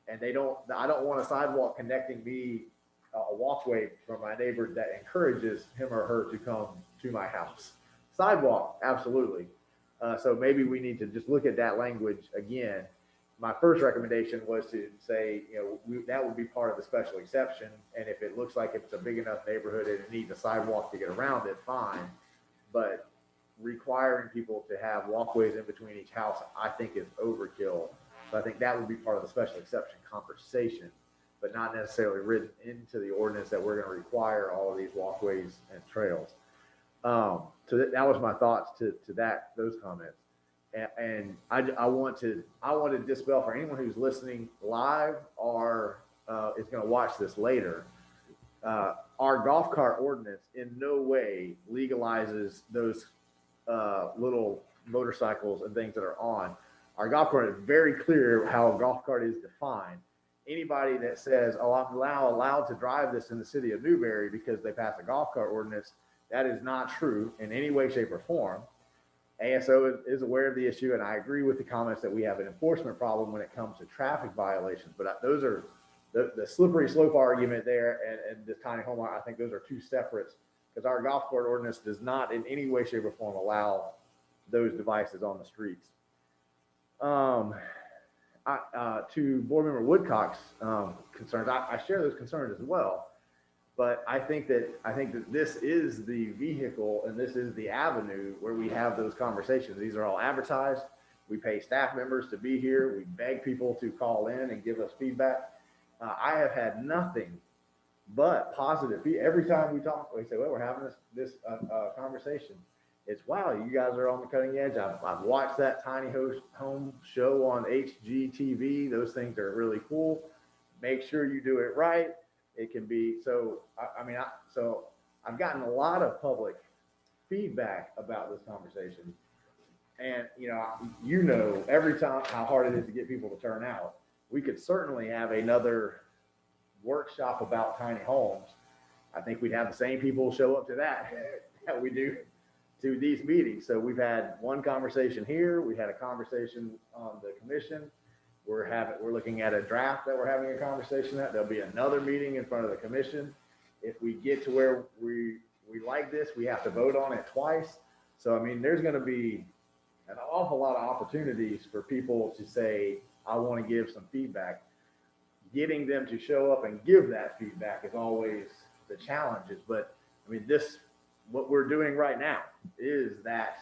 and I don't want a sidewalk connecting me, a walkway from my neighbor that encourages him or her to come to my house. Sidewalk, absolutely. So maybe we need to just look at that language again. My first recommendation was to say, that would be part of the special exception. And if it looks like it's a big enough neighborhood and it needs a sidewalk to get around it, fine. But requiring people to have walkways in between each house, I think is overkill. So I think that would be part of the special exception conversation, but not necessarily written into the ordinance that we're going to require all of these walkways and trails. So that was my thoughts to those comments. And I want to dispel for anyone who's listening live or is going to watch this later. Our golf cart ordinance in no way legalizes those little motorcycles and things that are on. Our golf cart is very clear how a golf cart is defined. Anybody that says, oh, I'm allowed to drive this in the city of Newberry because they passed a golf cart ordinance, that is not true in any way, shape, or form. ASO is aware of the issue, and I agree with the comments that we have an enforcement problem when it comes to traffic violations. But those are the slippery slope argument there and the tiny home. I think those are two separates, because our golf cart ordinance does not in any way, shape, or form allow those devices on the streets. To Board Member Woodcock's concerns, I share those concerns as well. But I think that this is the vehicle and this is the avenue where we have those conversations. These are all advertised. We pay staff members to be here. We beg people to call in and give us feedback. I have had nothing but positive feedback. Every time we talk, we say, well, we're having this conversation. It's, wow, you guys are on the cutting edge. I've watched that tiny home show on HGTV. Those things are really cool. Make sure you do it right. It can be, so I've gotten a lot of public feedback about this conversation. And, every time how hard it is to get people to turn out. We could certainly have another workshop about tiny homes. I think we'd have the same people show up to that we do to these meetings. So we've had one conversation here. We had a conversation on the commission. We're looking at a draft that we're having a conversation at. There'll be another meeting in front of the commission. if we get to where we like this, we have to vote on it twice. So, I mean, there's going to be an awful lot of opportunities for people to say, I want to give some feedback. Getting them to show up and give that feedback is always the challenges. But I mean, what we're doing right now is that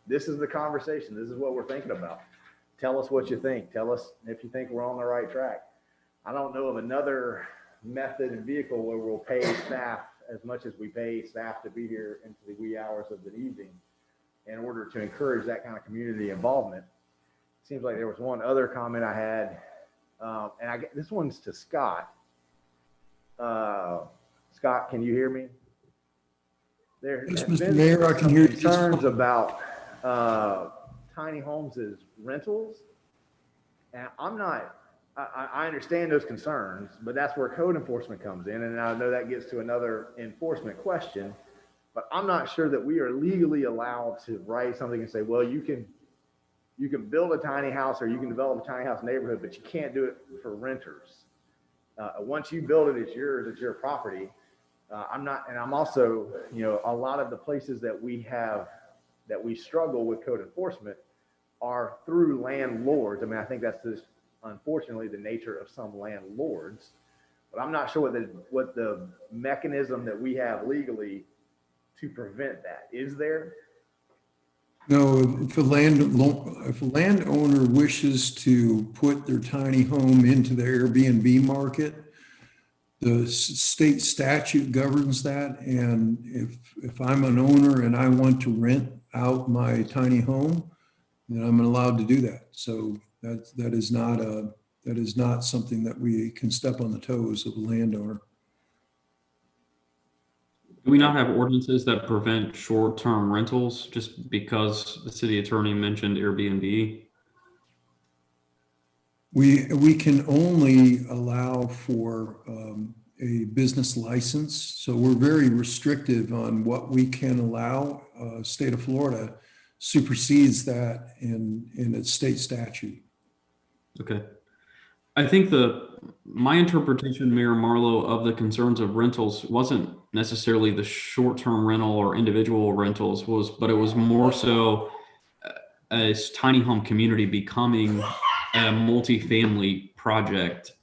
this is the conversation. This is what we're thinking about. Tell us what you think. Tell us if you think we're on the right track. I don't know of another method and vehicle where we'll pay staff as much as we pay staff to be here into the wee hours of the evening in order to encourage that kind of community involvement. Seems like there was one other comment I had, and this one's to Scott. Scott, can you hear me? There Yes, has Mr. been Mayor, I can some hear you. concerns about tiny homes as rentals. And I understand those concerns, but that's where code enforcement comes in. And I know that gets to another enforcement question, but I'm not sure that we are legally allowed to write something and say, well, you can build a tiny house or you can develop a tiny house neighborhood, but you can't do it for renters. Once you build it, it's yours, it's your property. I'm also, a lot of the places that we struggle with code enforcement are through landlords. I mean, I think that's just unfortunately the nature of some landlords, but I'm not sure what the mechanism that we have legally to prevent that. Is there? No, if a landowner wishes to put their tiny home into the Airbnb market, the state statute governs that. And if I'm an owner and I want to rent out my tiny home, then I'm allowed to do that. So that is not something that we can step on the toes of a landowner. Do we not have ordinances that prevent short-term rentals just because the city attorney mentioned Airbnb? We can only allow for a business license. So we're very restrictive on what we can allow. State of Florida supersedes that in its state statute. Okay. I think my interpretation, Mayor Marlowe, of the concerns of rentals wasn't necessarily the short-term rental or individual rentals, but it was more so a tiny home community becoming a multifamily project.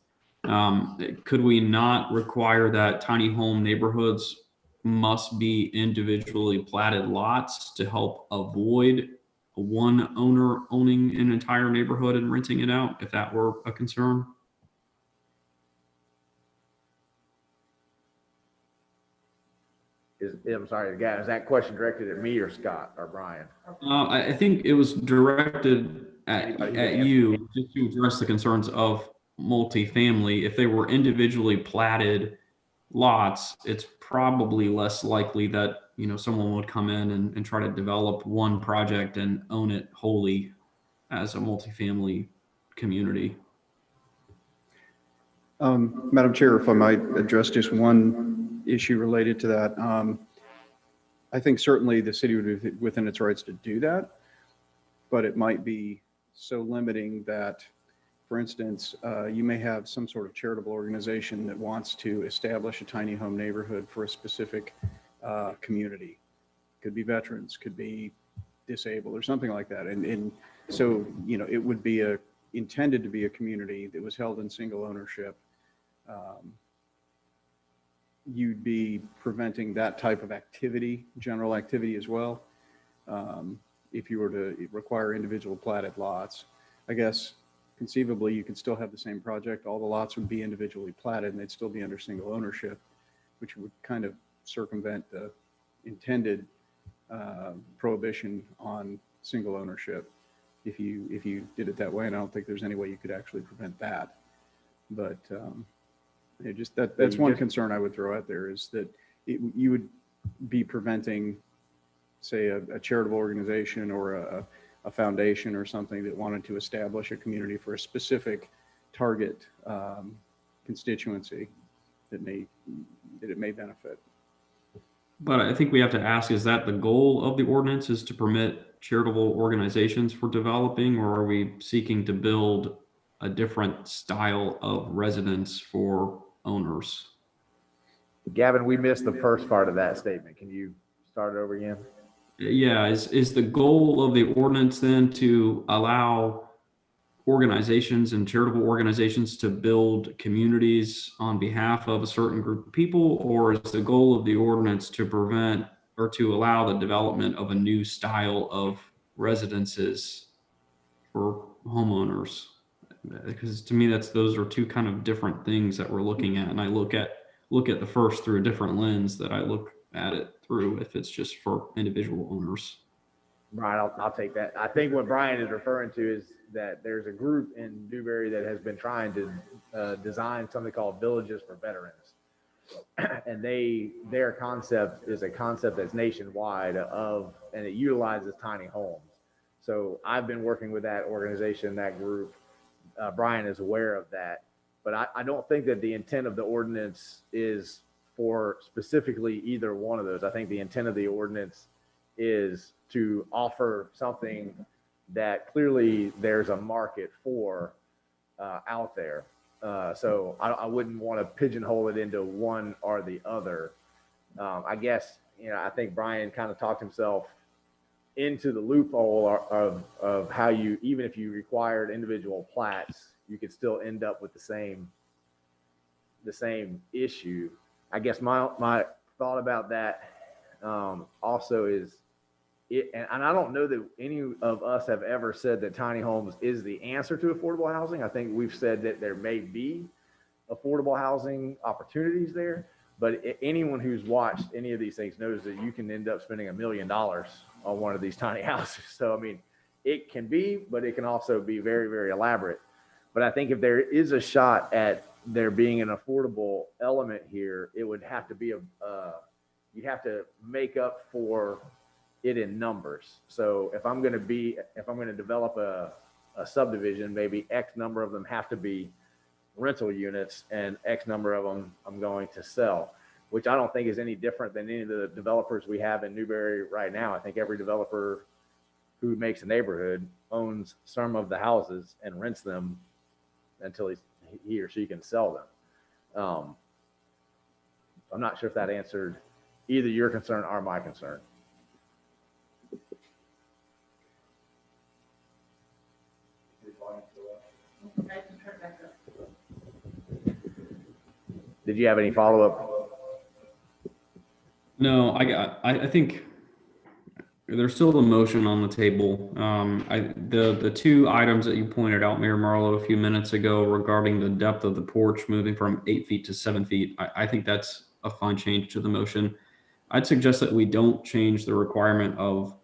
Could we not require that tiny home neighborhoods must be individually platted lots to help avoid one owner owning an entire neighborhood and renting it out, if that were a concern? I'm sorry, again, is that question directed at me or Scott or Brian? I think it was directed at you just to address the concerns of multifamily. If they were individually platted lots, it's probably less likely that someone would come in and try to develop one project and own it wholly as a multifamily community. Madam Chair, if I might address just one issue related to that. I think certainly the city would be within its rights to do that, but it might be so limiting that, for instance, you may have some sort of charitable organization that wants to establish a tiny home neighborhood for a specific community. Could be veterans, could be disabled or something like that. And so, it would be intended to be a community that was held in single ownership. You'd be preventing that type of activity, general activity as well. If you were to require individual platted lots, I guess conceivably you could still have the same project. All the lots would be individually platted and they'd still be under single ownership, which would kind of circumvent the intended prohibition on single ownership if you did it that way. And I don't think there's any way you could actually prevent that. But that's one concern I would throw out there, is that you would be preventing, say, a charitable organization or a foundation or something that wanted to establish a community for a specific target constituency that it may benefit. But I think we have to ask, is that the goal of the ordinance, is to permit charitable organizations for developing, or are we seeking to build a different style of residence for owners? Gavin, we missed the first part of that statement. Can you start it over again? Yeah, is the goal of the ordinance then to allow organizations and charitable organizations to build communities on behalf of a certain group of people, or is the goal of the ordinance to prevent or to allow the development of a new style of residences for homeowners? Because to me, those are two kind of different things that we're looking at, and I look at the first through a different lens that I look at it through if it's just for individual owners. Brian, I'll take that. I think what Brian is referring to is that there's a group in Newberry that has been trying to design something called villages for veterans. And their concept is a concept that's nationwide and it utilizes tiny homes. So I've been working with that organization, that group. Brian is aware of that, but I don't think that the intent of the ordinance is for specifically either one of those. I think the intent of the ordinance is to offer something that clearly there's a market for out there. So I wouldn't want to pigeonhole it into one or the other. I guess, I think Brian kind of talked himself into the loophole of how you, even if you required individual plats, you could still end up with the same issue. I guess my thought about that also is and I don't know that any of us have ever said that tiny homes is the answer to affordable housing. I think we've said that there may be affordable housing opportunities there, but anyone who's watched any of these things knows that you can end up spending $1 million on one of these tiny houses. So, I mean, it can be, but it can also be very, very elaborate. But I think if there is a shot at there being an affordable element here, it would have to be you'd have to make up for it in numbers. So if I'm going to develop a subdivision, maybe X number of them have to be rental units and X number of them I'm going to sell, which I don't think is any different than any of the developers we have in Newberry right now. I think every developer who makes a neighborhood owns some of the houses and rents them until he or she can sell them. I'm not sure if that answered either your concern or my concern. Did you have any follow-up? No, I think there's still a motion on the table. The two items that you pointed out, Mayor Marlowe, a few minutes ago regarding the depth of the porch moving from 8 feet to 7 feet, I think that's a fine change to the motion. I'd suggest that we don't change the requirement of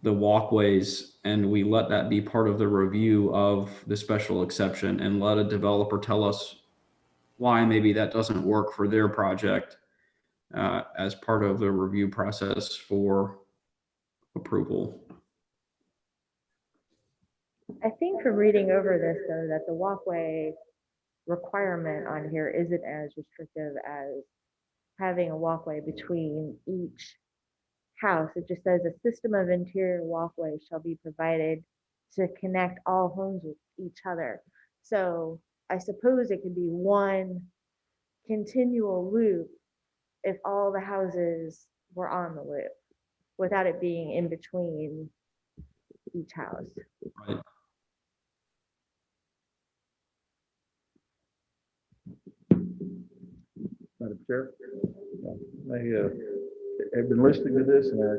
the walkways and we let that be part of the review of the special exception and let a developer tell us why maybe that doesn't work for their project as part of the review process for approval. I think from reading over this, though, that the walkway requirement on here isn't as restrictive as having a walkway between each house. It just says a system of interior walkways shall be provided to connect all homes with each other. So I suppose it could be one continual loop if all the houses were on the loop without it being in between each house. Right. Madam Chair, I have been listening to this and I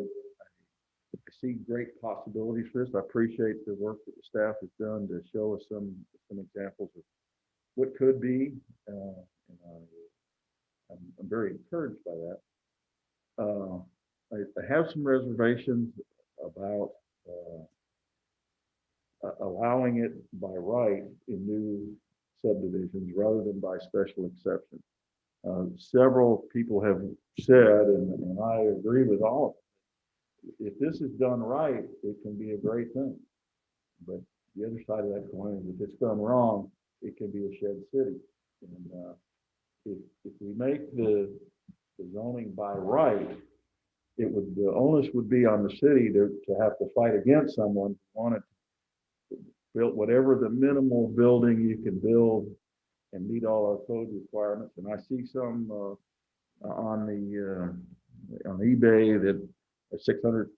see great possibilities for this. I appreciate the work that the staff has done to show us some examples of what could be. And I'm very encouraged by that. I have some reservations about allowing it by right in new subdivisions rather than by special exception. Several people have said, and I agree with all of it, if this is done right, it can be a great thing. But the other side of that coin is if it's done wrong, it can be a shed city. And if we make the zoning by right, the onus would be on the city to have to fight against someone who wanted to build whatever the minimal building you can build and meet all our code requirements. And I see some on eBay that a 600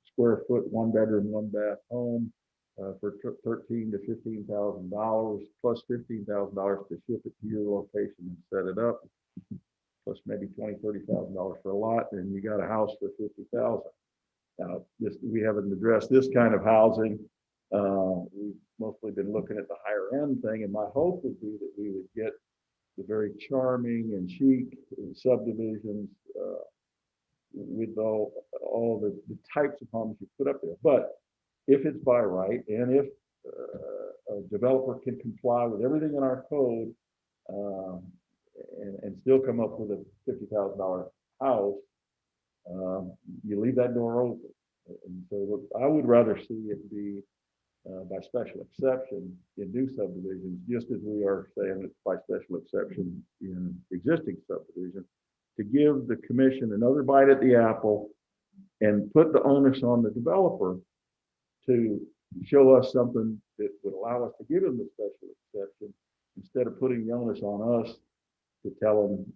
square foot, 1 bedroom, 1 bath home for $13,000 to $15,000 plus $15,000 to ship it to your location and set it up, plus maybe $20,000 to $30,000 for a lot, and you got a house for $50,000. Now, we haven't addressed this kind of housing. We've mostly been looking at the higher end thing, and my hope would be that we would get the very charming and chic subdivisions with all the types of homes you put up there. But if it's by right, and if a developer can comply with everything in our code and still come up with a $50,000 house, you leave that door open. And so I would rather see it be by special exception in new subdivisions, just as we are saying it's by special exception in existing subdivisions, to give the commission another bite at the apple and put the onus on the developer to show us something that would allow us to give him the special exception, instead of putting the onus on us to tell him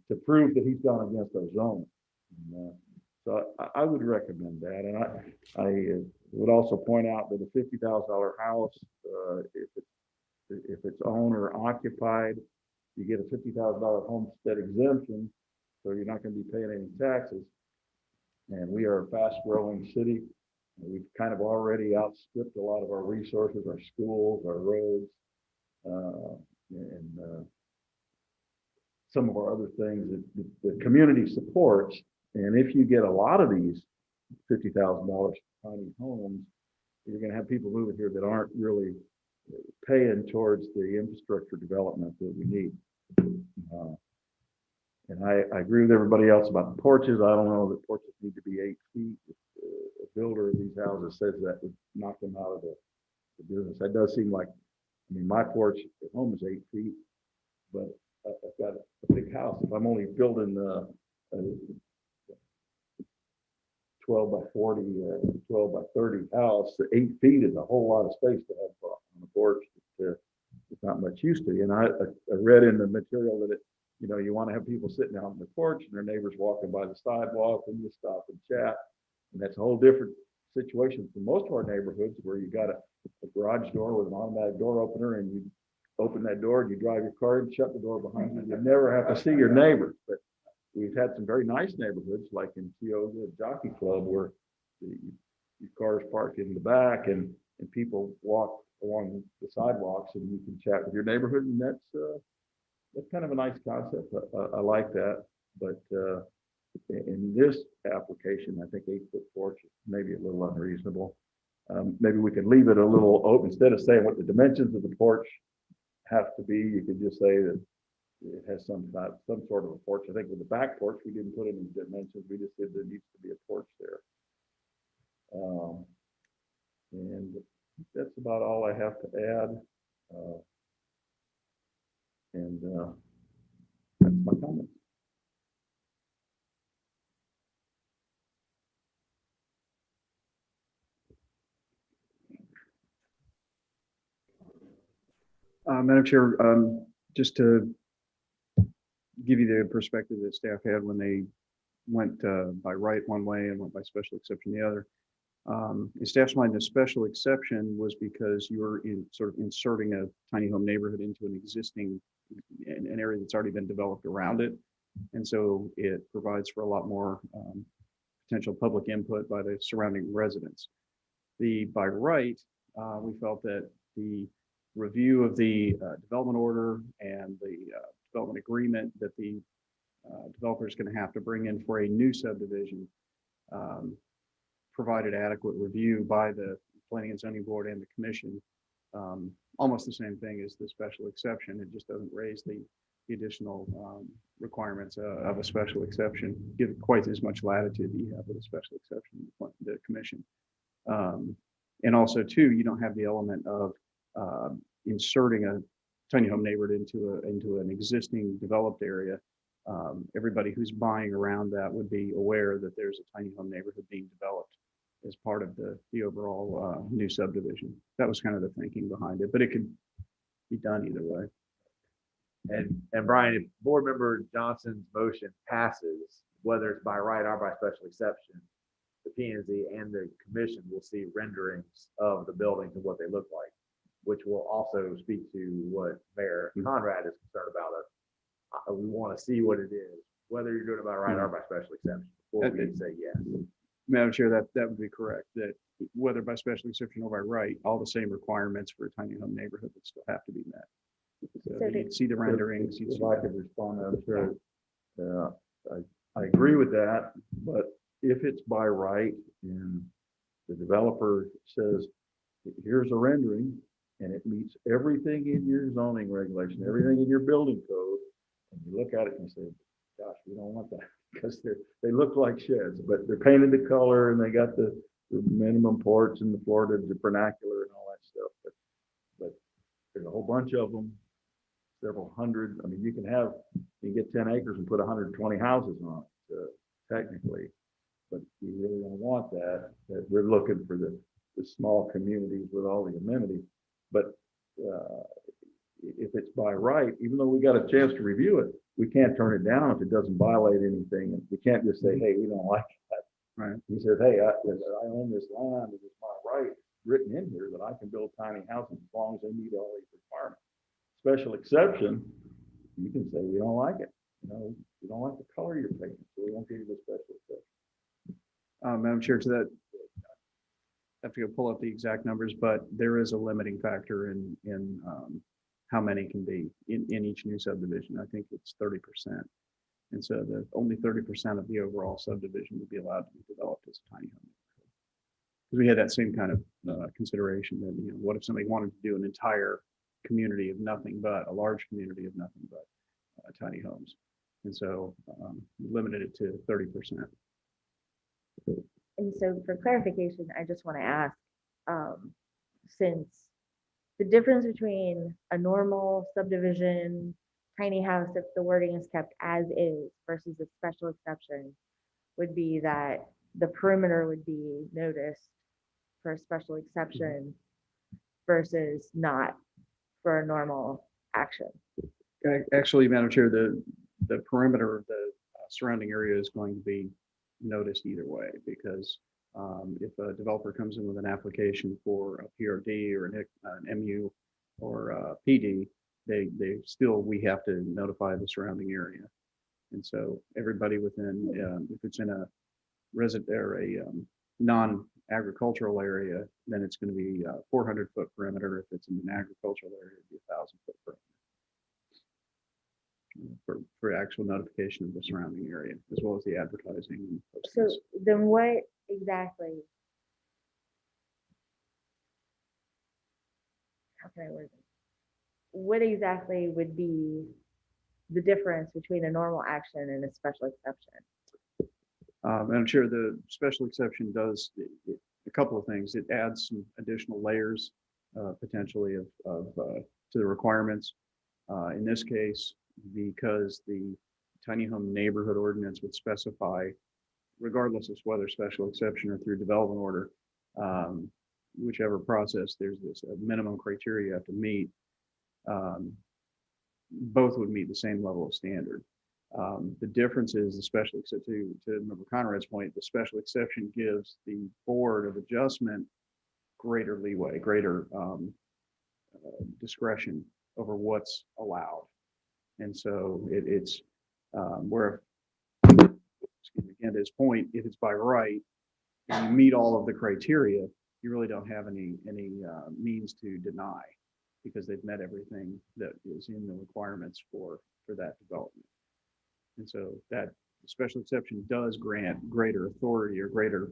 to prove that he's gone against our zone. So I would recommend that. And I would also point out that a $50,000 house, if it's owner occupied, you get a $50,000 homestead exemption, so you're not going to be paying any taxes. And we are a fast growing city. We've kind of already outstripped a lot of our resources, our schools, our roads, and some of our other things that the community supports. And if you get a lot of these $50,000 tiny homes, you're going to have people moving here that aren't really paying towards the infrastructure development that we need. And I agree with everybody else about the porches. I don't know that porches need to be 8 feet. If a builder of these houses says that would knock them out of the business. That does seem like, I mean, my porch at home is 8 feet, but I've got a big house. If I'm only building a 12 by 40, 12 by 30 house, 8 feet is a whole lot of space to have on a porch that it's not much use to. And I read in the material that you want to have people sitting out on the porch and their neighbors walking by the sidewalk, and you stop and chat. And that's a whole different situation from most of our neighborhoods, where you got a garage door with an automatic door opener, and you open that door and you drive your car and shut the door behind you. You never have to see your neighbors. But we've had some very nice neighborhoods, like in Tioga Jockey Club, where your cars parked in the back and people walk along the sidewalks, and you can chat with your neighborhood. And that's kind of a nice concept. I like that. But in this application, I think 8-foot porch is maybe a little unreasonable. Maybe we can leave it a little open. Instead of saying what the dimensions of the porch have to be, you could just say that it has some sort of a porch. I think with the back porch, we didn't put any dimensions. We just said there needs to be a porch there. And that's about all I have to add. And that's my comment. Madam Chair, just to give you the perspective that staff had when they went by right one way and went by special exception the other. In staff's mind, the special exception was because you were sort of inserting a tiny home neighborhood into an existing an area that's already been developed around it. And so it provides for a lot more potential public input by the surrounding residents. By right, we felt that the review of the development order and the development agreement that the developer is going to have to bring in for a new subdivision provided adequate review by the Planning and Zoning Board and the Commission. Almost the same thing as the special exception. It just doesn't raise the additional requirements of a special exception, give quite as much latitude that you have with a special exception, the Commission. And also, too, you don't have the element of inserting a tiny home neighborhood into an existing developed area. Everybody who's buying around that would be aware that there's a tiny home neighborhood being developed as part of the overall new subdivision. That was kind of the thinking behind it, but it could be done either way. And Brian, if Board Member Johnson's motion passes, whether it's by right or by special exception, the P and Z and the commission will see renderings of the buildings and what they look like, which will also speak to what Mayor Conrad is concerned about. We want to see what it is, whether you're doing it by right or by special exception, before we say yes. Madam Chair, that would be correct, that whether by special exception or by right, all the same requirements for a tiny home neighborhood would still have to be met. So you'd see the renderings. If I could respond, I'm sure. I agree with that, but if it's by right and the developer says, here's a rendering and it meets everything in your zoning regulation, everything in your building code, and you look at it and you say, gosh, we don't want that, because they look like sheds, but they're painted the color and they got the minimum porch and the Florida vernacular and all that stuff. But there's a whole bunch of them, several hundred. I mean, you can get 10 acres and put 120 houses on it, technically, but you really don't want that. That we're looking for the small communities with all the amenities. But if it's by right, even though we got a chance to review it, we can't turn it down if it doesn't violate anything. And we can't just say, hey, we don't like that. Right. He says, hey, I own this land. It is my right written in here that I can build tiny houses as long as they meet all these requirements. Special exception, you can say we don't like it. You don't like the color you're painting, so we won't give you the special exception. Madam Chair, to that, I have to go pull up the exact numbers, but there is a limiting factor in how many can be in each new subdivision. I think it's 30%. And so only 30% of the overall subdivision would be allowed to be developed as a tiny home. Because we had that same kind of consideration that, what if somebody wanted to do an entire community of nothing but, a large community of nothing but tiny homes. And so limited it to 30%. And so for clarification, I just want to ask, since the difference between a normal subdivision, tiny house, if the wording is kept as is, versus a special exception, would be that the perimeter would be noticed for a special exception versus not for a normal action. Actually, Madam Chair, the perimeter of the surrounding area is going to be noticed either way, because if a developer comes in with an application for a PRD or an MU or a PD, we have to notify the surrounding area. And so everybody within, if it's in a resident or a non-agricultural area, then it's going to be 400-foot perimeter. If it's in an agricultural area, it'd be 1,000-foot perimeter for actual notification of the surrounding area, as well as the advertising. And so then what exactly, how can I word it? What exactly would be the difference between a normal action and a special exception? I'm sure the special exception does a couple of things. It adds some additional layers potentially to the requirements. In this case, because the tiny home neighborhood ordinance would specify, regardless of whether special exception or through development order, whichever process, there's this minimum criteria you have to meet. Both would meet the same level of standard. The difference is the special exception, to Member Conrad's point, the special exception gives the Board of Adjustment greater leeway, greater discretion over what's allowed. And so it's where, again, to his point, if it's by right and you meet all of the criteria, you really don't have any means to deny, because they've met everything that is in the requirements for that development. And so that special exception does grant greater authority or greater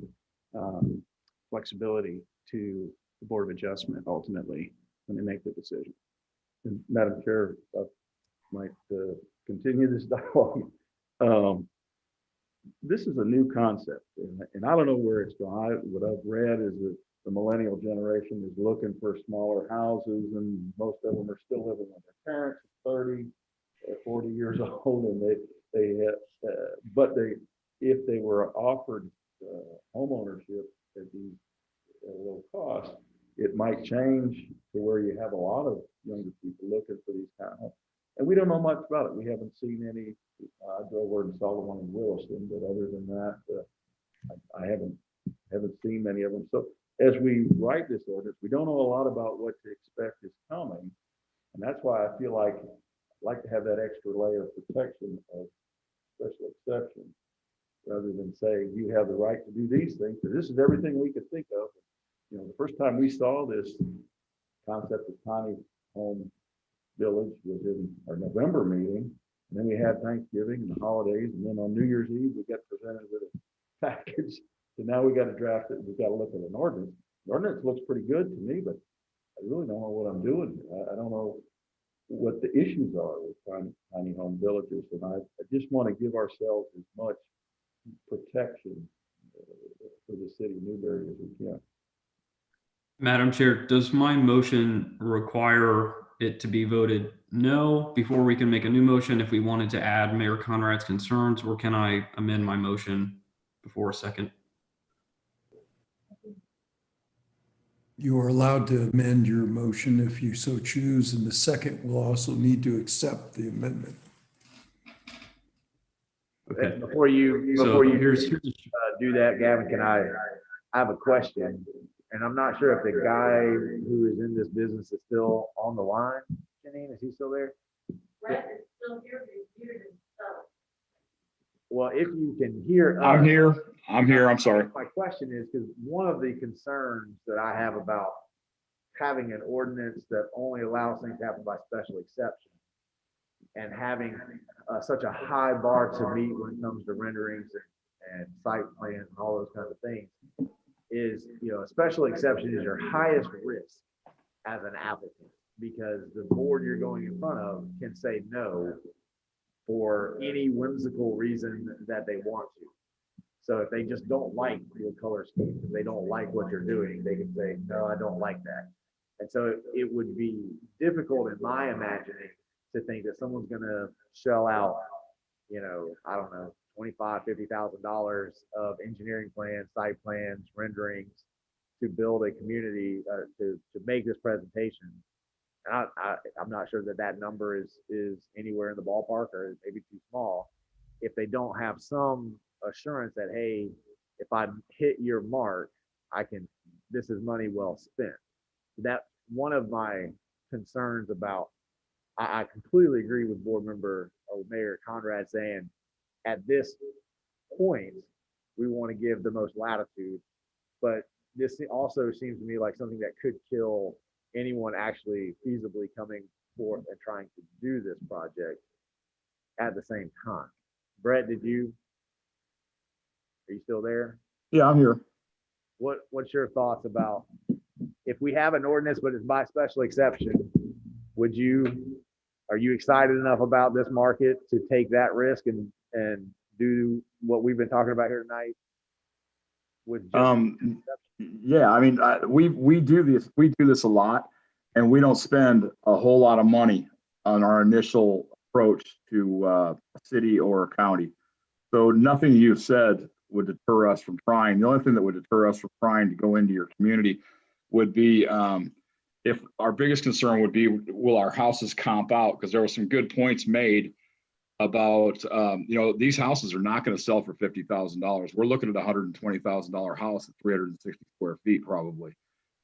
flexibility to the Board of Adjustment ultimately when they make the decision. And Madam Chair, I might continue this dialogue. This is a new concept, and I don't know where it's going. What I've read is that the millennial generation is looking for smaller houses, and most of them are still living with their parents at 30 or 40 years old, and if they were offered home ownership at these low cost, it might change to where you have a lot of younger people looking for these kind of homes. And we don't know much about it. We haven't seen any, I drove over and saw the one in Williston, but other than that, I haven't seen many of them. So as we write this ordinance, we don't know a lot about what to expect is coming. And that's why I feel like I'd like to have that extra layer of protection of special exception, rather than say you have the right to do these things, because this is everything we could think of. You know, the first time we saw this concept of tiny home village was in our November meeting. And then we had Thanksgiving and the holidays. And then on New Year's Eve, we got presented with a package. So now we got to draft it. We've got to look at an ordinance. The ordinance looks pretty good to me, but I really don't know what I'm doing. I don't know what the issues are with tiny home villages. And I just want to give ourselves as much protection for the city of Newberry as we can. Madam Chair, does my motion require it to be voted no before we can make a new motion if we wanted to add Mayor Conrad's concerns, or can I amend my motion before a second? You are allowed to amend your motion if you so choose, and the second will also need to accept the amendment. Okay. Before you do that, Gavin, I have a question, and I'm not sure if the guy who is in this business is still on the line. Janine, is he still there? Brett is still here, but he's muted himself. Well, if you can hear us. I'm here. I'm sorry. My question is, because one of the concerns that I have about having an ordinance that only allows things to happen by special exception and having such a high bar to meet when it comes to renderings and site plans and all those kinds of things is, you know, a special exception is your highest risk as an applicant, because the board you're going in front of can say no for any whimsical reason that they want to. So if they just don't like your color scheme, if they don't like what you're doing, they can say, no, I don't like that. And so it would be difficult in my imagining to think that someone's going to shell out, you know, I don't know, $25,000, $50,000 of engineering plans, site plans, renderings to build a community, to make this presentation. And I'm not sure that number is anywhere in the ballpark, or maybe too small, if they don't have some assurance that, hey, if I hit your mark, this is money well spent. That's one of my concerns about. I completely agree with board member Mayor Conrad saying at this point we want to give the most latitude, but this also seems to me like something that could kill anyone actually feasibly coming forth and trying to do this project at the same time. Brett, are you still there? Yeah, I'm here. What's your thoughts about if we have an ordinance but it's by special exception? Are you excited enough about this market to take that risk and do what we've been talking about here tonight? Yeah, I mean, we do this a lot, and we don't spend a whole lot of money on our initial approach to a city or a county. So nothing you've said would deter us from trying. The only thing that would deter us from trying to go into your community would be if our biggest concern would be, will our houses comp out? Because there were some good points made about, you know, these houses are not going to sell for $50,000. We're looking at a $120,000 house at 360 square feet probably.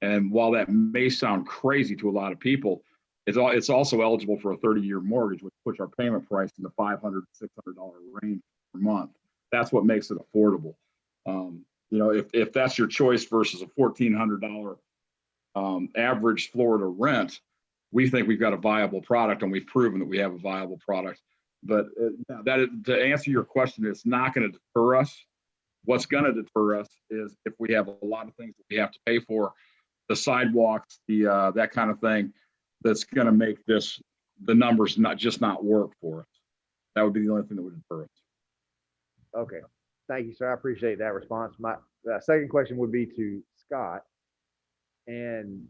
And while that may sound crazy to a lot of people, it's also eligible for a 30-year mortgage, which puts our payment price in the $500 to $600 range per month. That's what makes it affordable. You know, if that's your choice versus a $1,400 average Florida rent, we think we've got a viable product, and we've proven that we have a viable product. But to answer your question, it's not going to deter us. What's going to deter us is if we have a lot of things that we have to pay for, the sidewalks, that kind of thing, that's going to make the numbers not work for us. That would be the only thing that would deter us. Okay, thank you, sir. I appreciate that response. My second question would be to Scott. And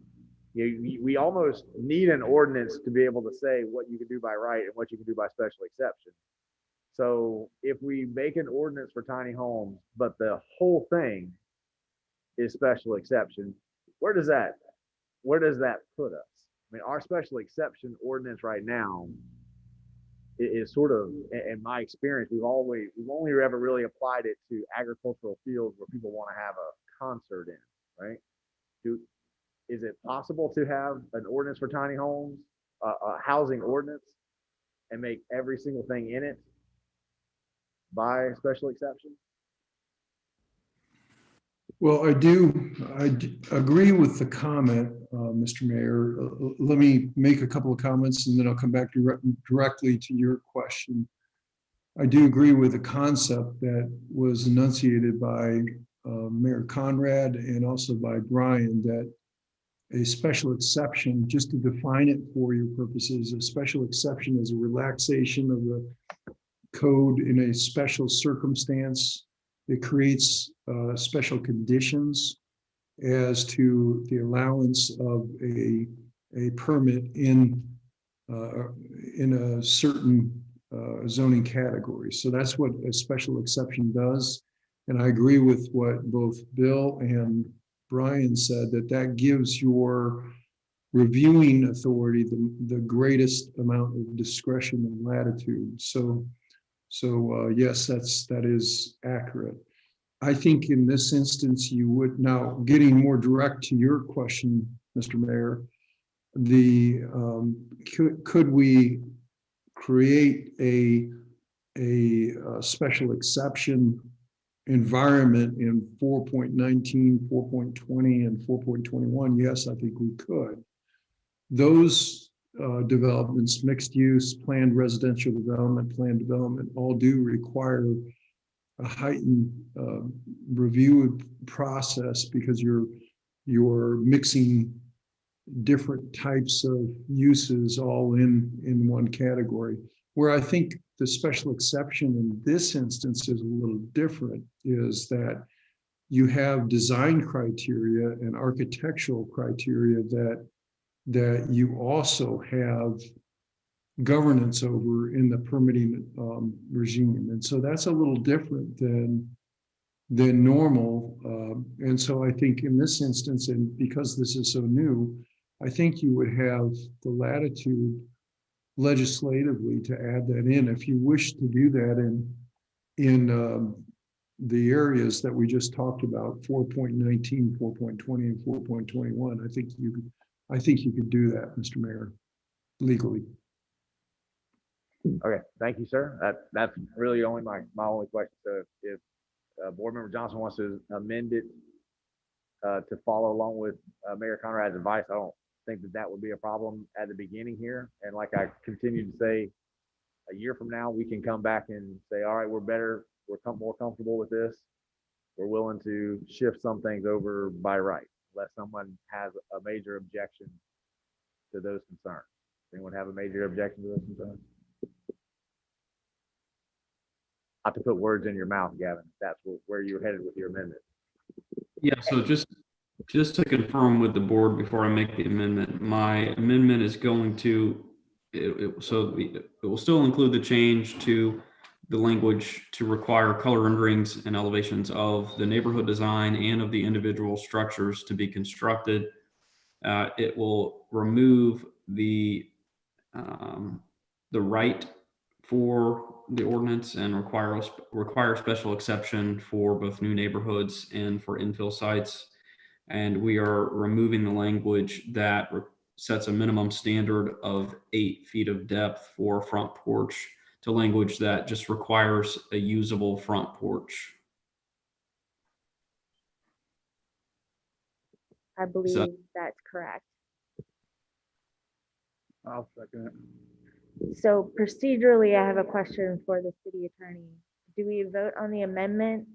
we almost need an ordinance to be able to say what you can do by right and what you can do by special exception. So if we make an ordinance for tiny homes, but the whole thing is special exception, where does that put us? I mean, our special exception ordinance right now is sort of, in my experience, we've only ever really applied it to agricultural fields where people want to have a concert in, right? Is it possible to have an ordinance for tiny homes, a housing ordinance, and make every single thing in it by special exception? Well, I agree with the comment, Mr. Mayor. Let me make a couple of comments and then I'll come back directly to your question. I do agree with the concept that was enunciated by Mayor Conrad and also by Brian, that a special exception, just to define it for your purposes, a special exception is a relaxation of the code in a special circumstance. It creates special conditions as to the allowance of a permit in a certain zoning category. So that's what a special exception does. And I agree with what both Bill and Brian said, that gives your reviewing authority the greatest amount of discretion and latitude. So yes, that is accurate. I think in this instance, you would, now getting more direct to your question, Mr. Mayor, could we create a special exception environment in 4.19, 4.20, and 4.21? Yes, I think we could. Those developments, mixed use, planned residential development, planned development, all do require a heightened review process because you're mixing different types of uses all in one category. Where I think the special exception in this instance is a little different is that you have design criteria and architectural criteria that you also have governance over in the permitting regime. And so that's a little different than normal. And so I think in this instance, and because this is so new, I think you would have the latitude legislatively to add that in. If you wish to do that in the areas that we just talked about, 4.19, 4.20, and 4.21, I think you could do that, Mr. Mayor, legally. Okay, thank you, sir. That's really only my only question. So if Board Member Johnson wants to amend it to follow along with Mayor Conrad's advice, I don't think that would be a problem at the beginning here. And like I continue to say, a year from now, we can come back and say, all right, we're more comfortable with this. We're willing to shift some things over by right, unless someone has a major objection to those concerns. Anyone have a major objection to those concerns? Not to put words in your mouth, Gavin. That's where you're headed with your amendment. Yeah, so just to confirm with the board before I make the amendment, my amendment is going to, it will still include the change to the language to require color renderings and elevations of the neighborhood design and of the individual structures to be constructed. It will remove the right for the ordinance and require special exception for both new neighborhoods and for infill sites. And we are removing the language that sets a minimum standard of 8 feet of depth for front porch to language that just requires a usable front porch. I believe that's correct. I'll second it. So procedurally, I have a question for the city attorney. Do we vote on the amendment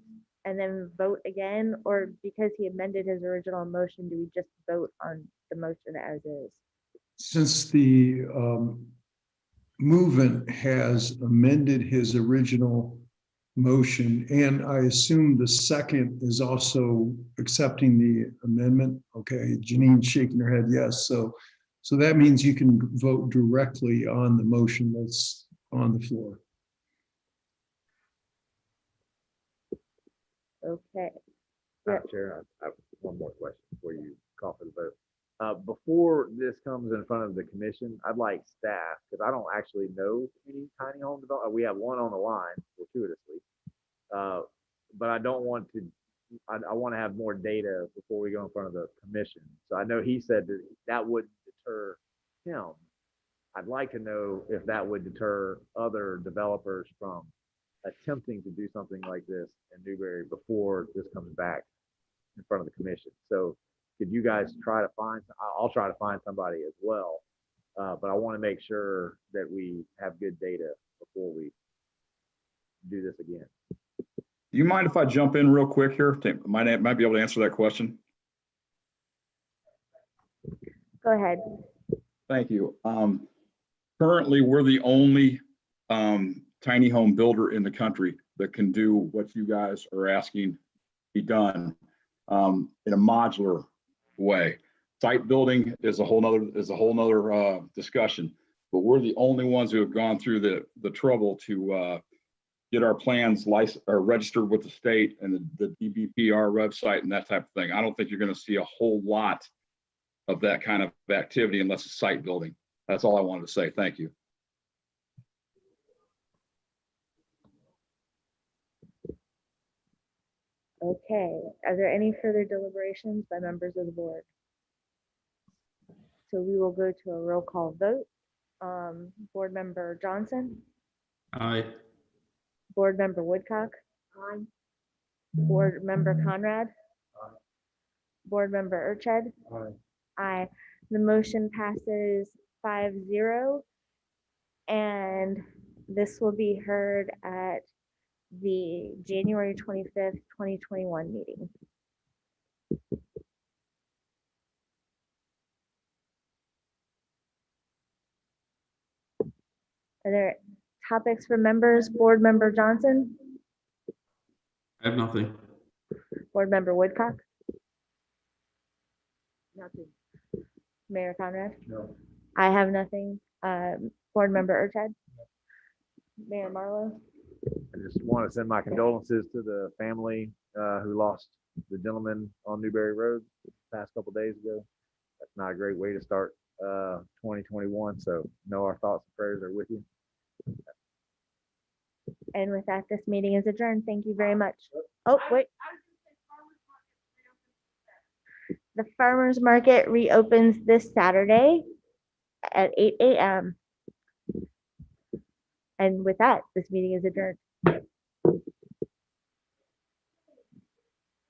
and then vote again? Or because he amended his original motion, do we just vote on the motion as is? Since the movement has amended his original motion, and I assume the second is also accepting the amendment. Okay, Janine's shaking her head yes. So that means you can vote directly on the motion that's on the floor. Okay. Madam Chair, I have one more question before you call for the vote. Before this comes in front of the commission, I'd like staff, because I don't actually know any tiny home develop. We have one on the line, fortuitously. But I don't want to, I want to have more data before we go in front of the commission. So I know he said that that wouldn't deter him. I'd like to know if that would deter other developers from attempting to do something like this in Newberry before this comes back in front of the commission. So could you guys try to find, I'll try to find somebody as well. But I want to make sure that we have good data before we do this again. Do you mind if I jump in real quick here? Might be able to answer that question. Go ahead. Thank you. Currently, we're the only tiny home builder in the country that can do what you guys are asking be done in a modular way. Site building is a whole nother discussion, but we're the only ones who have gone through the trouble to get our plans licensed or registered with the state and the DBPR website and that type of thing. I don't think you're going to see a whole lot of that kind of activity unless it's site building. That's all I wanted to say. Thank you. Okay, are there any further deliberations by members of the board? So we will go to a roll call vote. Board Member Johnson, Aye. Board Member Woodcock, Aye. Board Member Conrad, Board Member Urched. Aye. Aye. The motion passes 5-0, and this will be heard at the January 25th, 2021 meeting. Are there topics for members? Board Member Johnson, I have nothing. Board Member Woodcock, Nothing. Mayor Conrad? No. I have nothing. Board Member Urched? Mayor Marlowe? I just want to send my condolences to the family who lost the gentleman on Newberry Road the past couple days ago. That's not a great way to start 2021. So know our thoughts and prayers are with you. And with that, this meeting is adjourned. Thank you very much. Oh, wait. The farmer's market reopens this Saturday at 8 a.m. And with that, this meeting is adjourned.